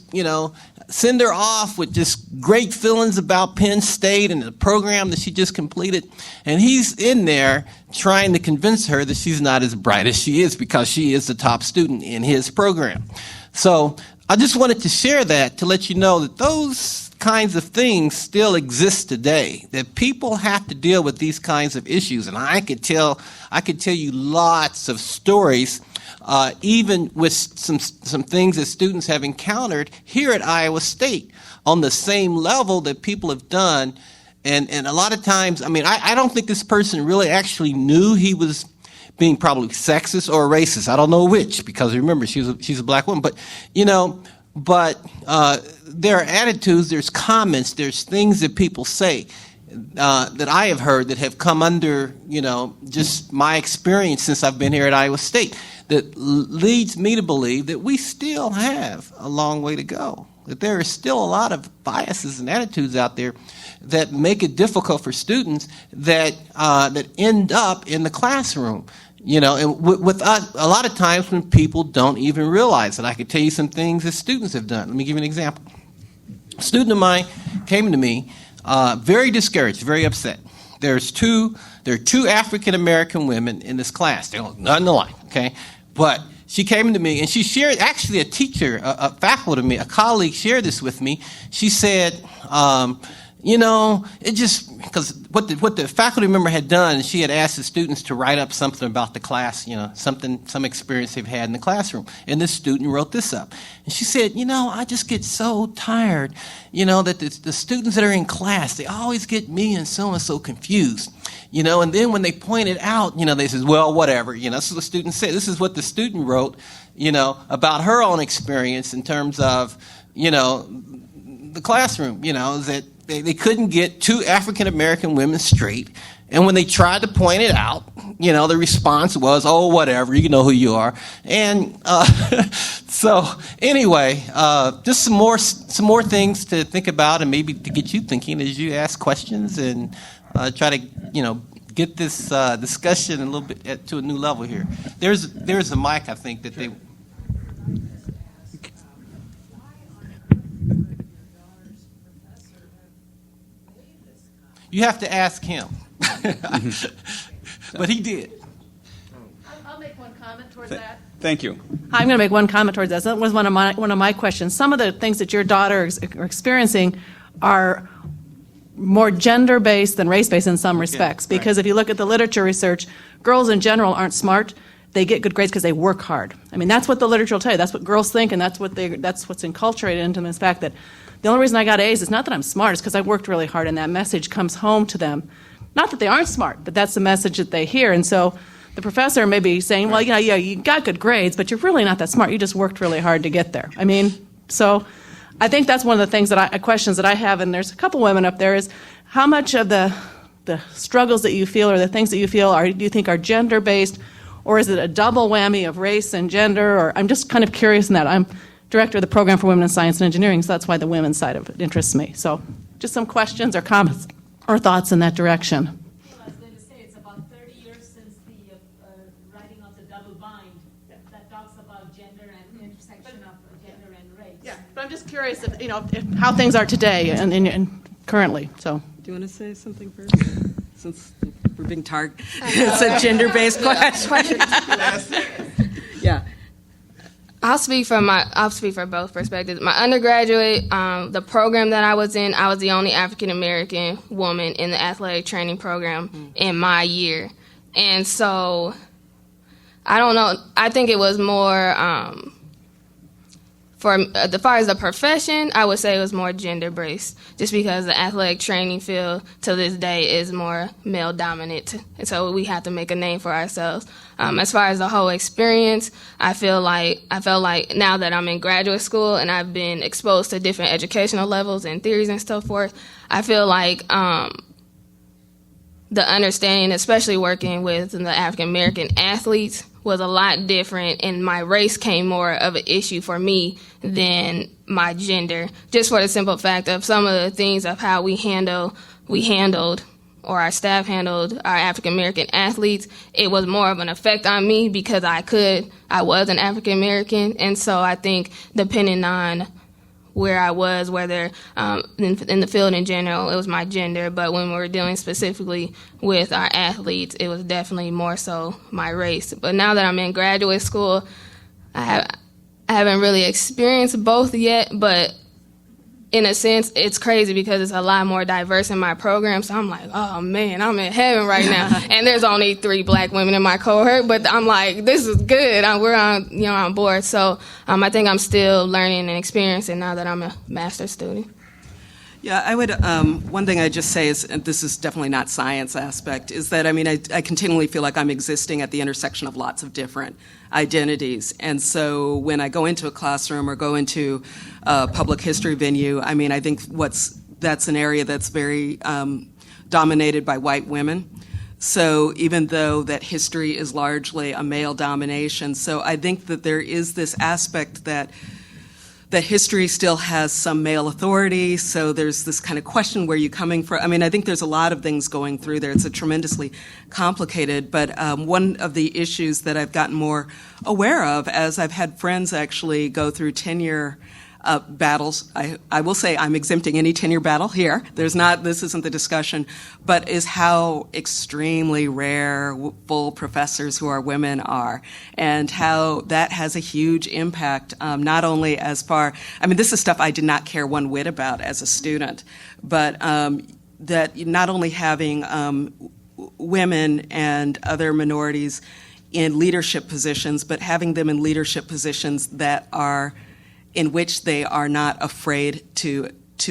send her off with just great feelings about Penn State and the program that she just completed. And he's in there trying to convince her that she's not as bright as she is because she is the top student in his program. So I just wanted to share that to let you know that those kinds of things still exist today, that people have to deal with these kinds of issues. And I could tell you lots of stories, even with some things that students have encountered here at Iowa State on the same level that people have done. And a lot of times, I don't think this person really actually knew he was being probably sexist or racist. I don't know which, because remember, she's a black woman. But, there are attitudes, there's comments, there's things that people say that I have heard that have come under, just my experience since I've been here at Iowa State that leads me to believe that we still have a long way to go, that there are still a lot of biases and attitudes out there that make it difficult for students that end up in the classroom. And with us, a lot of times when people don't even realize it. I could tell you some things that students have done. Let me give you an example. A student of mine came to me very discouraged, very upset. There are 2 African American women in this class. They look nothing alike, okay? But she came to me and she shared, actually a teacher, a faculty, a colleague shared this with me. She said, it just, because what the faculty member had done, she had asked the students to write up something about the class, some experience they've had in the classroom. And this student wrote this up. And she said, I just get so tired, that the students that are in class, they always get me and so confused. And then when they point it out, they say, well, whatever. This is what the student said. This is what the student wrote, about her own experience in terms of, the classroom, that they couldn't get 2 African American women straight. And when they tried to point it out, the response was, oh, whatever, you know who you are. And so anyway, just some more things to think about and maybe to get you thinking as you ask questions and try to, get this discussion a little bit to a new level here. There's a mic, I think, that they... You have to ask him. But he did. I'll make one comment towards that. Thank you. I'm going to make one comment towards that. That was one of my questions. Some of the things that your daughter is experiencing are more gender-based than race-based in some respects. Because if you look at the literature research, girls in general aren't smart. They get good grades because they work hard. I mean, that's what the literature will tell you. That's what girls think, and that's what's enculturated into them, is the fact that the only reason I got A's is not that I'm smart, it's because I worked really hard, and that message comes home to them. Not that they aren't smart, but that's the message that they hear. And so the professor may be saying, well, yeah, you got good grades, but you're really not that smart. You just worked really hard to get there. I mean, so I think that's one of the things questions that I have, and there's a couple women up there, is how much of the struggles that you feel or the things that you feel do you think are gender-based, or is it a double whammy of race and gender? Or I'm just kind of curious in that. I'm director of the program for women in science and engineering, so that's why the women's side of it interests me. So just some questions or comments or thoughts in that direction. Well, I was going to say, it's about 30 years since the writing of the double bind that talks about gender and intersection of gender and race. Yeah, but I'm just curious if how things are today and currently. So Do you want to say something first? Since we're being targeted. It's a gender-based question. Yeah. I'll speak for both perspectives. My undergraduate, the program that I was in, I was the only African American woman in the athletic training program in my year, and so I don't know. I think it was more as far as the profession, I would say it was more gender-based, just because the athletic training field to this day is more male-dominant, and so we have to make a name for ourselves. As far as the whole experience, I felt like now that I'm in graduate school and I've been exposed to different educational levels and theories and so forth, I feel like the understanding, especially working with the African American athletes, was a lot different, and my race came more of an issue for me than my gender, just for the simple fact of some of the things of how we handled, or our staff handled our African American athletes. It was more of an effect on me because I was an African American, and so I think depending on where I was, whether in the field in general, it was my gender, but when we were dealing specifically with our athletes, it was definitely more so my race. But now that I'm in graduate school, I haven't really experienced both yet, but in a sense, it's crazy because it's a lot more diverse in my program. So I'm like, oh man, I'm in heaven right now. And there's only 3 black women in my cohort, but I'm like, this is good. We're on board. So I think I'm still learning and experiencing now that I'm a master's student. Yeah, I would, one thing I'd just say is, and this is definitely not science aspect, is that, I continually feel like I'm existing at the intersection of lots of different identities. And so when I go into a classroom or go into a public history venue, I think that's an area that's very dominated by white women. So even though that history is largely a male domination, so I think that there is this aspect that history still has some male authority, so there's this kind of question, where you coming from? I think there's a lot of things going through there. It's a tremendously complicated, but one of the issues that I've gotten more aware of as I've had friends actually go through tenure battles, I will say I'm exempting any tenure battle here. This isn't the discussion, but is how extremely rare full professors who are women are, and how that has a huge impact, not only this is stuff I did not care one whit about as a student, but that not only having women and other minorities in leadership positions, but having them in leadership positions in which they are not afraid to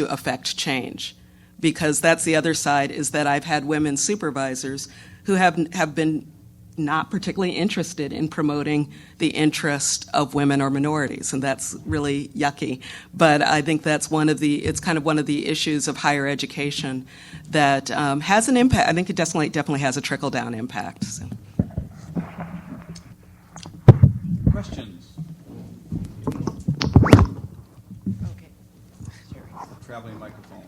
affect change. Because that's the other side, is that I've had women supervisors who have been not particularly interested in promoting the interest of women or minorities, and that's really yucky. But I think that's it's kind of one of the issues of higher education that has an impact. I think it definitely has a trickle-down impact. So. Questions? Traveling microphone.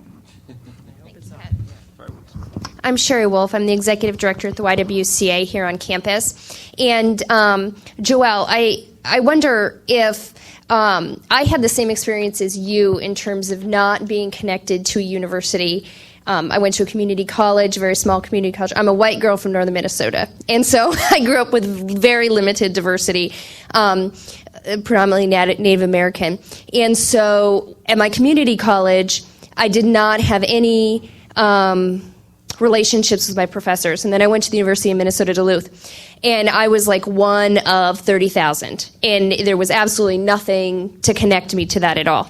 I'm Sherry Wolf. I'm the executive director at the YWCA here on campus. And Joelle, I wonder if I had the same experience as you in terms of not being connected to a university I went to a community college, a very small community college. I'm a white girl from northern Minnesota, and so I grew up with very limited diversity, predominantly Native American. And so at my community college, I did not have any relationships with my professors. And then I went to the University of Minnesota Duluth, and I was like one of 30,000, and there was absolutely nothing to connect me to that at all.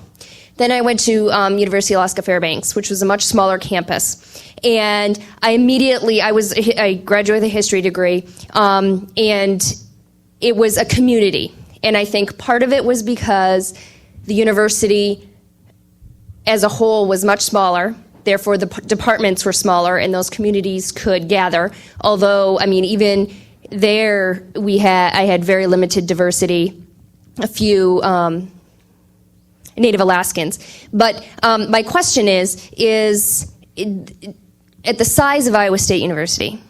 Then I went to University of Alaska Fairbanks, which was a much smaller campus, and I graduated with a history degree, and it was a community. And I think part of it was because the university as a whole was much smaller. Therefore, the departments were smaller, and those communities could gather. Although, I mean, even there, I had very limited diversity, a few Native Alaskans. But my question is at the size of Iowa State University,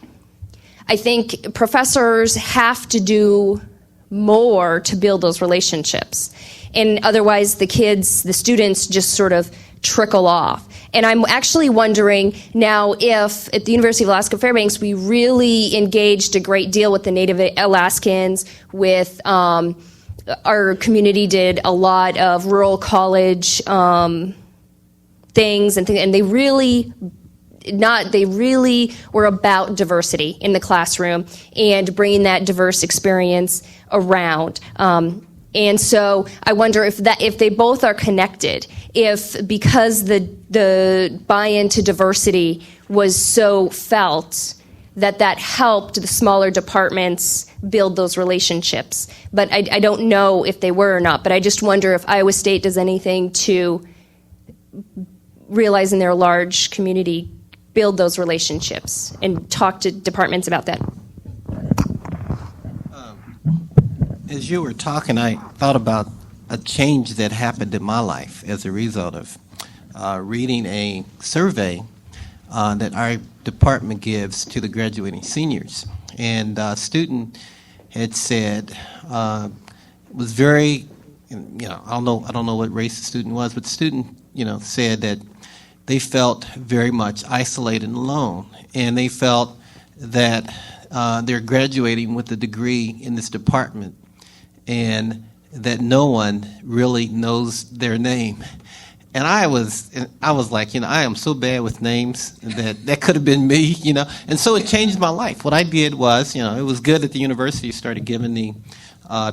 I think professors have to do more to build those relationships. And otherwise, the students just sort of trickle off. And I'm actually wondering now if at the University of Alaska Fairbanks we really engaged a great deal with the Native Alaskans, with our community did a lot of rural college things, and they really were about diversity in the classroom and bringing that diverse experience around. And so I wonder if they both are connected, because the buy-in to diversity was so felt that helped the smaller departments build those relationships. But I don't know if they were or not, but I just wonder if Iowa State does anything to, realizing their large community, build those relationships and talk to departments about that. As you were talking, I thought about a change that happened in my life as a result of reading a survey that our department gives to the graduating seniors. And a student had said, was very, I don't know what race the student was, but the student, said that they felt very much isolated and alone, and they felt that they're graduating with a degree in this department, and that no one really knows their name. And I was like, I am so bad with names that could have been me, And so it changed my life. What I did was, it was good that the university started giving the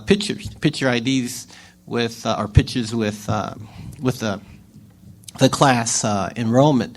picture IDs with, or pictures with the class enrollment.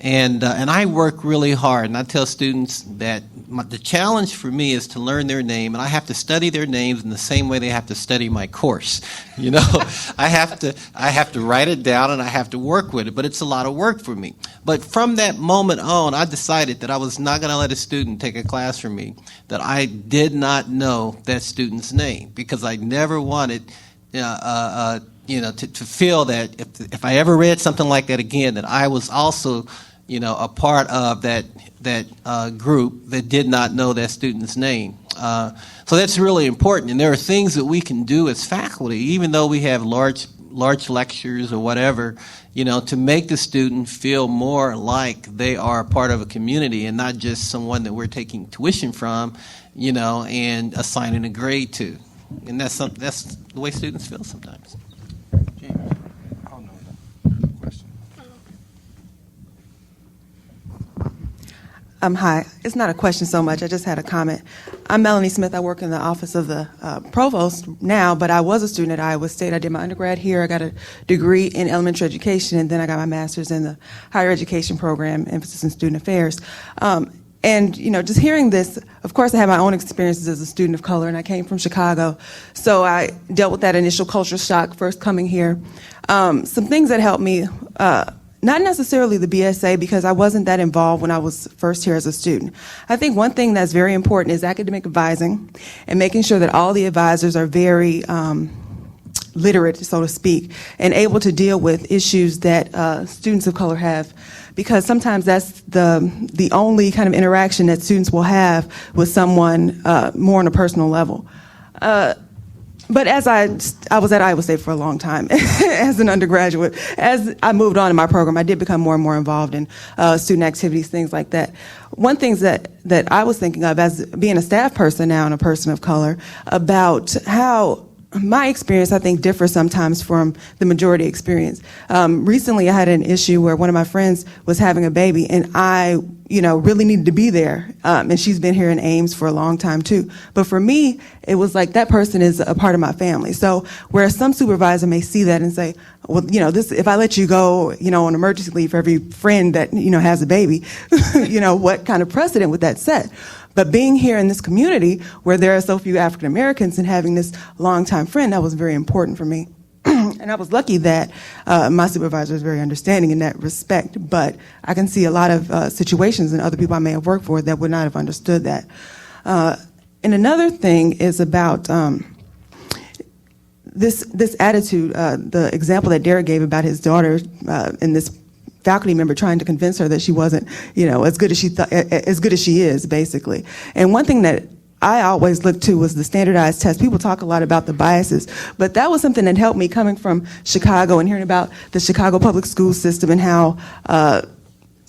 And I work really hard, and I tell students that the challenge for me is to learn their name, and I have to study their names in the same way they have to study my course. I have to write it down, and I have to work with it, but it's a lot of work for me. But from that moment on, I decided that I was not going to let a student take a class from me that I did not know that student's name, because I never wanted to feel that if I ever read something like that again, that I was also a part of that group that did not know that student's name. So that's really important. And there are things that we can do as faculty, even though we have large lectures or whatever, to make the student feel more like they are a part of a community and not just someone that we're taking tuition from, and assigning a grade to. And that's the way students feel sometimes. James. Oh, no. Question. Hi. It's not a question so much. I just had a comment. I'm Melanie Smith. I work in the office of the provost now, but I was a student at Iowa State. I did my undergrad here. I got a degree in elementary education, and then I got my master's in the higher education program, emphasis in student affairs. And, just hearing this, of course, I had my own experiences as a student of color, and I came from Chicago. So I dealt with that initial culture shock first coming here. Some things that helped me, not necessarily the BSA, because I wasn't that involved when I was first here as a student. I think one thing that's very important is academic advising and making sure that all the advisors are very literate, so to speak, and able to deal with issues that students of color have, because sometimes that's the only kind of interaction that students will have with someone more on a personal level. But as I was at Iowa State for a long time as an undergraduate. As I moved on in my program, I did become more and more involved in student activities, things like that. One thing that I was thinking of as being a staff person now and a person of color, about how my experience, I think, differs sometimes from the majority experience. Recently, I had an issue where one of my friends was having a baby, and I, really needed to be there. And she's been here in Ames for a long time, too. But for me, it was like that person is a part of my family. So whereas some supervisor may see that and say, well, this, if I let you go, on emergency leave for every friend that, has a baby, what kind of precedent would that set? But being here in this community where there are so few African Americans and having this longtime friend, that was very important for me. And I was lucky that my supervisor was very understanding in that respect. But I can see a lot of situations and other people I may have worked for that would not have understood that. And another thing is about this attitude, the example that Derek gave about his daughter and this faculty member trying to convince her that she wasn't, as good as she is, basically. And one thing that I always looked to was the standardized test. People talk a lot about the biases, but that was something that helped me coming from Chicago and hearing about the Chicago public school system and how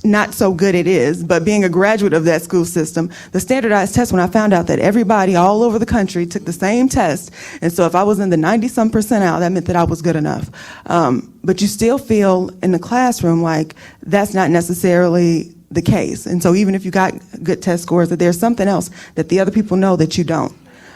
not so good it is. But being a graduate of that school system, the standardized test, when I found out that everybody all over the country took the same test, and so if I was in the 90-some percentile, that meant that I was good enough. But you still feel in the classroom like that's not necessarily the case. And so even if you got good test scores, that there's something else that the other people know that you don't.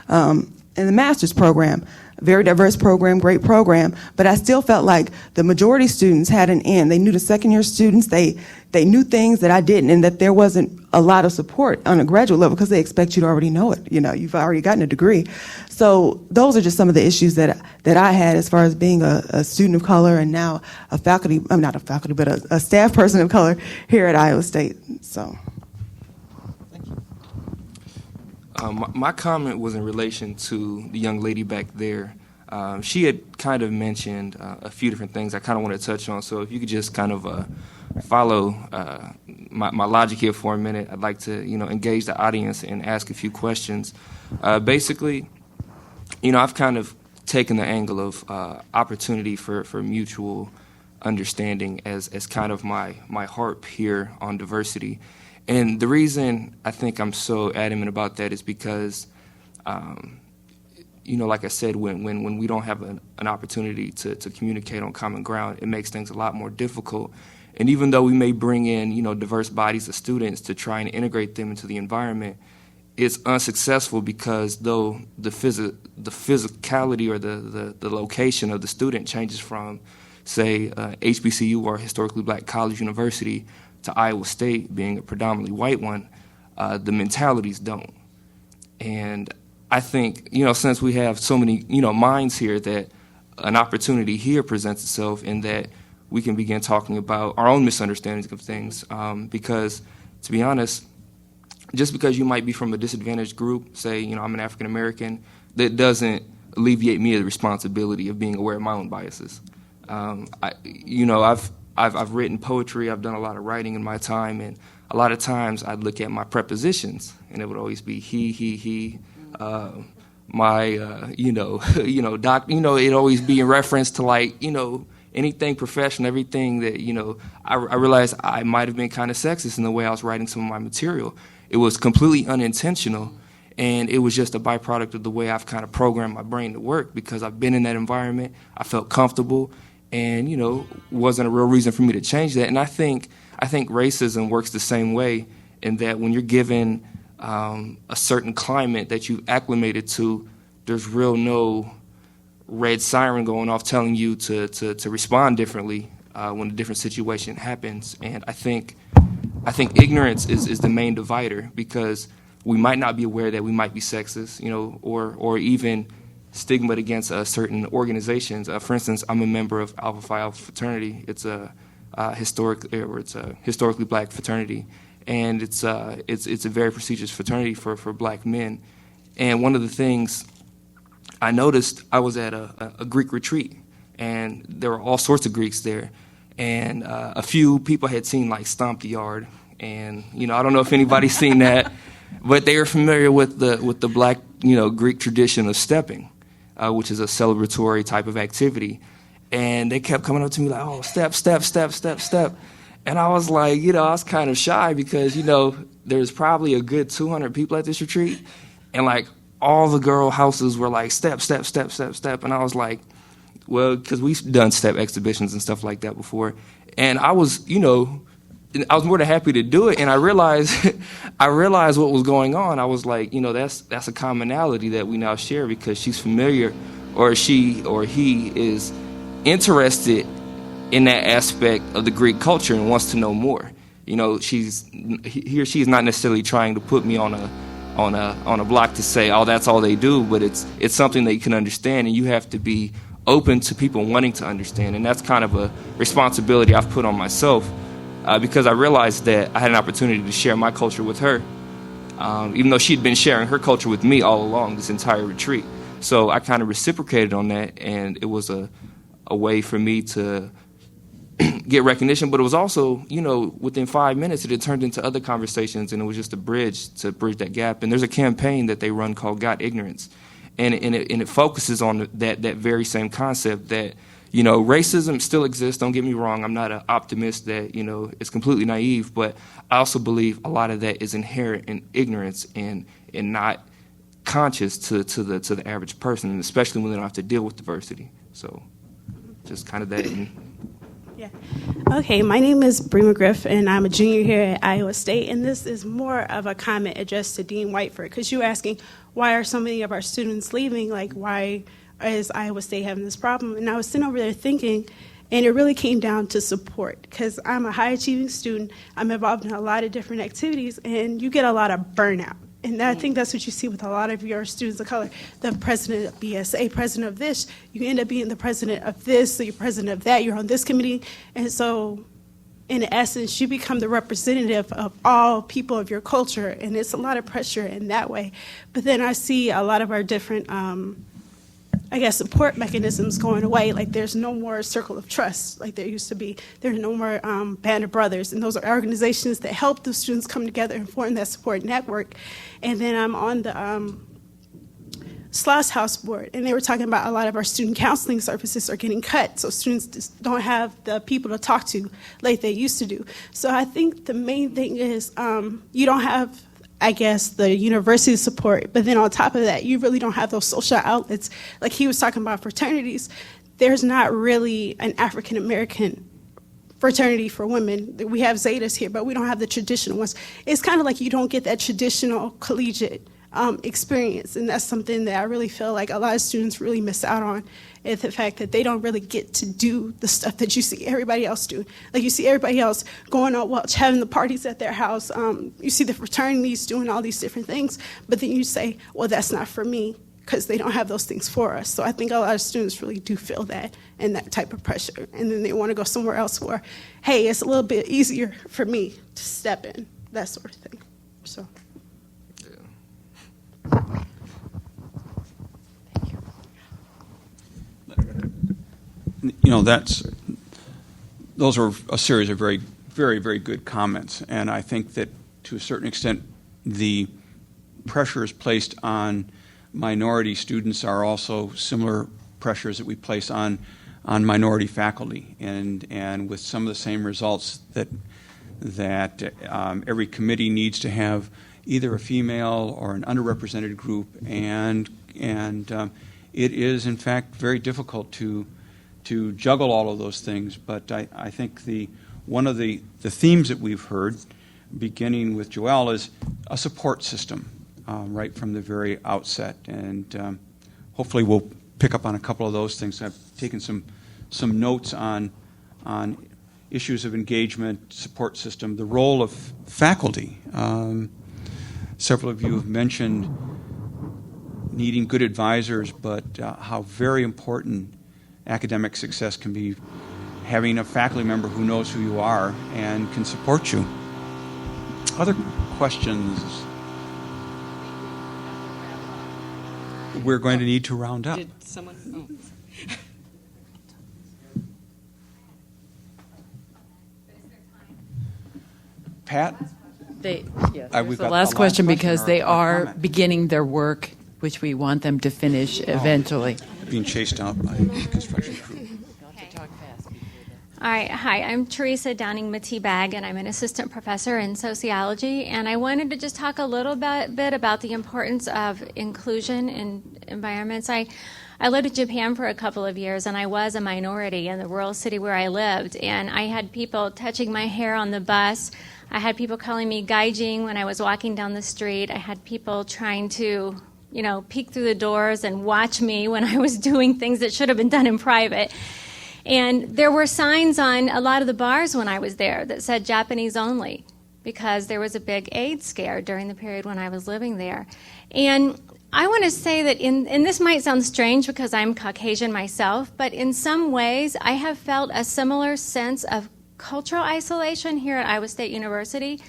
In the master's program, very diverse program, great program, but I still felt like the majority students had an in. They knew the second-year students, they knew things that I didn't, and that there wasn't a lot of support on a graduate level because they expect you to already know it. You've already gotten a degree. So those are just some of the issues that I had as far as being a student of color and now a faculty, I'm not a faculty, but a staff person of color here at Iowa State. So. My comment was in relation to the young lady back there. She had kind of mentioned a few different things I kind of want to touch on. So if you could just kind of follow my logic here for a minute, I'd like to engage the audience and ask a few questions. Basically, I've kind of taken the angle of opportunity for mutual understanding as kind of my harp here on diversity. And the reason I think I'm so adamant about that is because, like I said, when we don't have an opportunity to communicate on common ground, it makes things a lot more difficult. And even though we may bring in, diverse bodies of students to try and integrate them into the environment, it's unsuccessful because though the physicality or the location of the student changes from, say, HBCU or historically black college university to Iowa State being a predominantly white one, the mentalities don't. And I think, since we have so many, minds here, that an opportunity here presents itself in that we can begin talking about our own misunderstandings of things. Because, to be honest, just because you might be from a disadvantaged group, say, I'm an African American, that doesn't alleviate me of the responsibility of being aware of my own biases. I've written poetry, I've done a lot of writing in my time, and a lot of times I'd look at my prepositions, and it would always be he, my, doc, it'd always be in reference to anything professional, everything that, I realized I might have been kind of sexist in the way I was writing some of my material. It was completely unintentional, and it was just a byproduct of the way I've kind of programmed my brain to work because I've been in that environment, I felt comfortable, and, wasn't a real reason for me to change that. And I think racism works the same way in that when you're given a certain climate that you've acclimated to, there's no red siren going off telling you to respond differently when a different situation happens. And I think ignorance is the main divider because we might not be aware that we might be sexist, or even stigma against certain organizations. For instance, I'm a member of Alpha Phi Alpha fraternity. It's a historically black fraternity, and it's a very prestigious fraternity for black men. And one of the things I noticed, I was at a Greek retreat, and there were all sorts of Greeks there, and a few people had seen Stomp the Yard, and I don't know if anybody's seen that, but they were familiar with the black Greek tradition of stepping. which is a celebratory type of activity. And they kept coming up to me like, oh, step, step, step, step, step. And I was like, I was kind of shy because, there's probably a good 200 people at this retreat. And like all the girl houses were like, step, step, step, step, step. And I was like, well, because we've done step exhibitions and stuff like that before. And I was, I was more than happy to do it. And I realized what was going on. I was like, that's a commonality that we now share because she's familiar, or she or he is interested in that aspect of the Greek culture and wants to know more. He or she is not necessarily trying to put me on a block to say, oh, that's all they do, but it's something that you can understand, and you have to be open to people wanting to understand. And that's kind of a responsibility I've put on myself because I realized that I had an opportunity to share my culture with her, even though she'd been sharing her culture with me all along this entire retreat. So I kind of reciprocated on that, and it was a way for me to get recognition, but it was also, within 5 minutes, it had turned into other conversations, and it was just a bridge to bridge that gap. And there's a campaign that they run called Got Ignorance, and it focuses on that very same concept that, racism still exists. Don't get me wrong. I'm not an optimist that, it's completely naive, but I also believe a lot of that is inherent in ignorance and not conscious to the average person, and especially when they don't have to deal with diversity. So just kind of that. Yeah. Okay, my name is Bree McGriff, and I'm a junior here at Iowa State, and this is more of a comment addressed to Dean Whiteford, because you were asking, why are so many of our students leaving? Like, why is Iowa State having this problem? And I was sitting over there thinking, and it really came down to support, because I'm a high-achieving student. I'm involved in a lot of different activities, and you get a lot of burnout. And I think that's what you see with a lot of your students of color. The president of BSA, president of this, you end up being the president of this, so you're president of that, you're on this committee. And so, in essence, you become the representative of all people of your culture, and it's a lot of pressure in that way. But then I see a lot of our different, support mechanisms going away. Like, there's no more Circle of Trust like there used to be. There's no more Band of Brothers, and those are organizations that help the students come together and form that support network. And then I'm on the Sloss House board, and they were talking about a lot of our student counseling services are getting cut, so students just don't have the people to talk to like they used to do. So I think the main thing is you don't have, the university support, but then on top of that, you really don't have those social outlets. Like he was talking about fraternities, there's not really an African American fraternity for women. We have Zetas here, but we don't have the traditional ones. It's kind of like you don't get that traditional collegiate experience, and that's something that I really feel like a lot of students really miss out on, is the fact that they don't really get to do the stuff that you see everybody else do. Like you see everybody else going out, having the parties at their house. You see the fraternities doing all these different things, but then you say, well, that's not for me, because they don't have those things for us. So I think a lot of students really do feel that and that type of pressure, and then they want to go somewhere else where, hey, it's a little bit easier for me to step in, that sort of thing. So. Those are a series of very, very, very good comments, and I think that to a certain extent the pressures placed on minority students are also similar pressures that we place on minority faculty, and with some of the same results that every committee needs to have either a female or an underrepresented group, and it is in fact very difficult to juggle all of those things. But I think one of the themes that we've heard, beginning with Joelle, is a support system right from the very outset, and hopefully we'll pick up on a couple of those things. I've taken some notes on issues of engagement, support system, the role of faculty. Several of you have mentioned needing good advisors, but how very important academic success can be, having a faculty member who knows who you are and can support you. Other questions? We're going to need to round up. Did someone? Oh. Pat? Yes. We've The got last a question, last because question they or are comment. beginning their work which we want them to finish eventually. Being chased out by a construction crew. All right. Hi, I'm Teresa Downing-Matibag, and I'm an assistant professor in sociology. And I wanted to just talk a little bit about the importance of inclusion in environments. I lived in Japan for a couple of years, and I was a minority in the rural city where I lived. And I had people touching my hair on the bus. I had people calling me gaijin when I was walking down the street. I had people trying to, peek through the doors and watch me when I was doing things that should have been done in private. And there were signs on a lot of the bars when I was there that said Japanese only, because there was a big AIDS scare during the period when I was living there. And I want to say that, and this might sound strange because I'm Caucasian myself, but in some ways I have felt a similar sense of cultural isolation here at Iowa State University.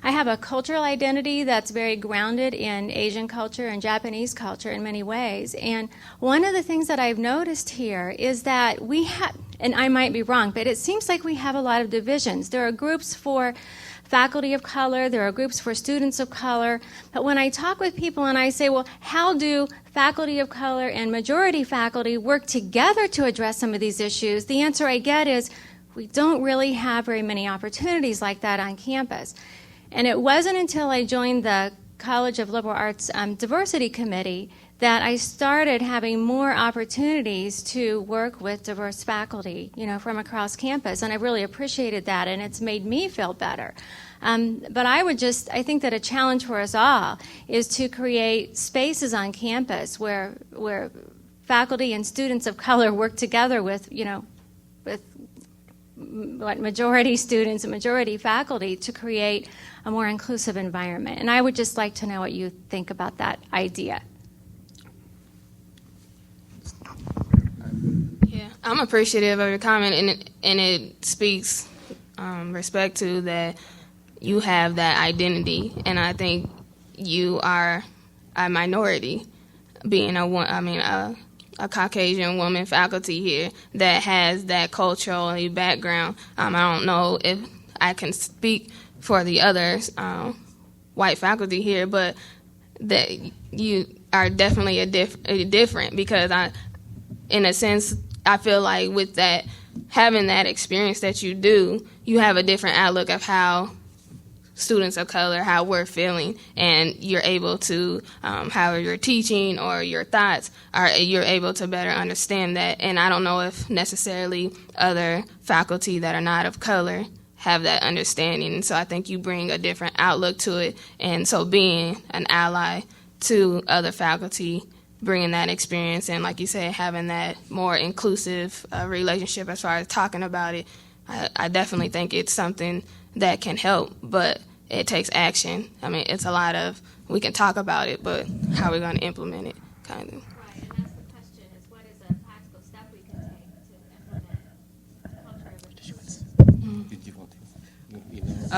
I have a cultural identity that's very grounded in Asian culture and Japanese culture in many ways. And one of the things that I've noticed here is that we have, and I might be wrong, but it seems like we have a lot of divisions. There are groups for faculty of color, there are groups for students of color, but when I talk with people and I say, well, how do faculty of color and majority faculty work together to address some of these issues, the answer I get is we don't really have very many opportunities like that on campus. And it wasn't until I joined the College of Liberal Arts Diversity Committee that I started having more opportunities to work with diverse faculty, from across campus. And I really appreciated that, and it's made me feel better. But I think that a challenge for us all is to create spaces on campus where faculty and students of color work together with majority students and majority faculty to create a more inclusive environment. And I would just like to know what you think about that idea. Yeah, I'm appreciative of your comment, and it speaks respect to that you have that identity, and I think you are a minority, being a Caucasian woman faculty here that has that cultural background. I don't know if I can speak for the others, white faculty here, but that you are definitely a different, because in a sense, I feel like with that, having that experience that you do, you have a different outlook of how students of color, how we're feeling, and you're able to, how you're teaching or your thoughts, you're able to better understand that. And I don't know if necessarily other faculty that are not of color have that understanding. And so I think you bring a different outlook to it. And so being an ally to other faculty, bringing that experience, and like you said, having that more inclusive relationship as far as talking about it, I definitely think it's something that can help, but it takes action. I mean, it's a lot of, we can talk about it, but how are we going to implement it, kind of. Right, and that's the question, is what is a practical step we can take to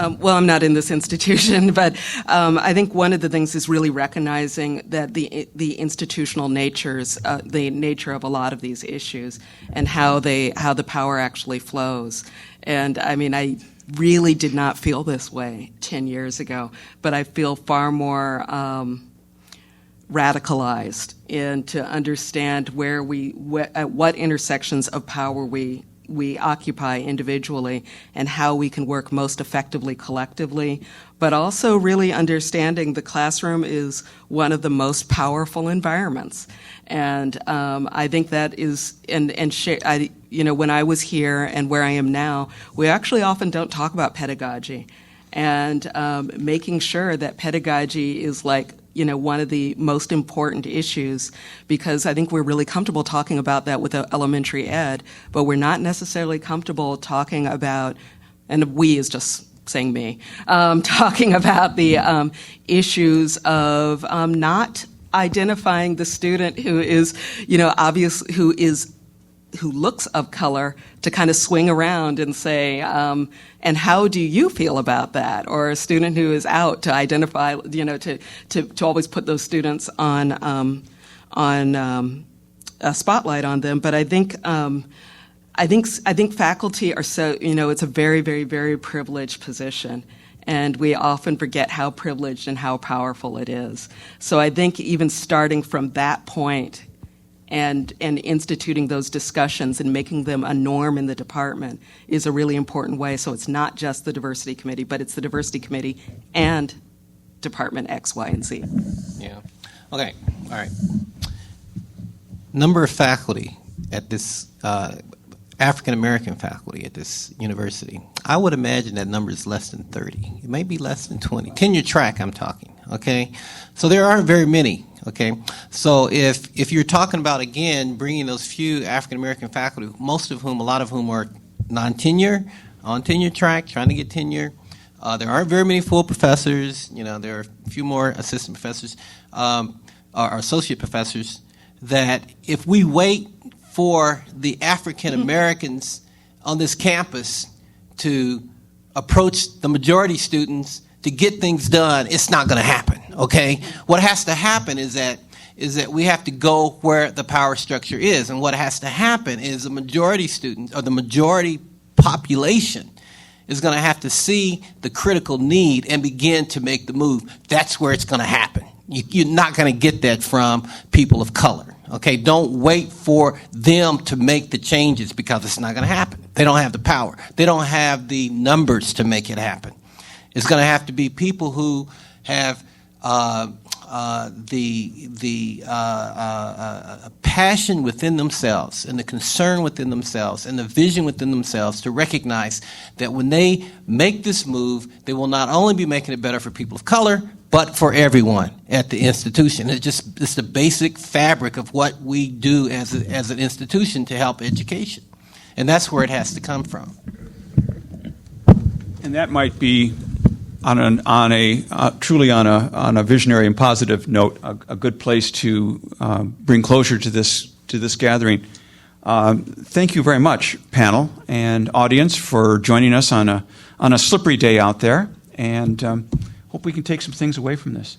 implement? Well, I'm not in this institution, but I think one of the things is really recognizing that the institutional natures, the nature of a lot of these issues, and how the power actually flows. And I mean, I really did not feel this way 10 years ago, but I feel far more radicalized and to understand at what intersections of power we occupy individually and how we can work most effectively collectively, but also really understanding the classroom is one of the most powerful environments. And I think that is, when I was here and where I am now, we actually often don't talk about pedagogy. And making sure that pedagogy is one of the most important issues, because I think we're really comfortable talking about that with elementary ed, but we're not necessarily comfortable talking about, and we is just saying me, talking about the issues of not identifying the student who is, who looks of color, to kind of swing around and say, and how do you feel about that? Or a student who is out, to identify, to always put those students on a spotlight on them. But I think faculty are so, it's a very, very, very privileged position. And we often forget how privileged and how powerful it is. So I think even starting from that point and instituting those discussions and making them a norm in the department is a really important way. So it's not just the diversity committee, but it's the diversity committee and Department X, Y, and Z. Yeah. Okay. All right. Number of faculty at this African American faculty at this university. I would imagine that number is less than 30. It may be less than 20. Tenure track, I'm talking. Okay. So there aren't very many. Okay. So if you're talking about again bringing those few African American faculty, a lot of whom are non-tenure, on tenure track, trying to get tenure. There aren't very many full professors. There are a few more assistant professors or associate professors. That if we wait for the African Americans on this campus to approach the majority students to get things done, it's not going to happen. Okay, what has to happen is that we have to go where the power structure is, and what has to happen is the majority students or the majority population is going to have to see the critical need and begin to make the move. That's where it's going to happen. You're not going to get that from people of color. Okay, don't wait for them to make the changes because it's not going to happen. They don't have the power. They don't have the numbers to make it happen. It's going to have to be people who have the passion within themselves and the concern within themselves and the vision within themselves to recognize that when they make this move, they will not only be making it better for people of color, but for everyone at the institution. It's the basic fabric of what we do as an institution to help education. And that's where it has to come from. And that might be truly on a visionary and positive note, a good place to bring closure to this gathering. Thank you very much, panel and audience, for joining us on a slippery day out there, and hope we can take some things away from this.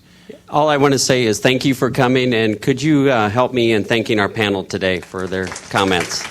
All I want to say is thank you for coming, and could you help me in thanking our panel today for their comments?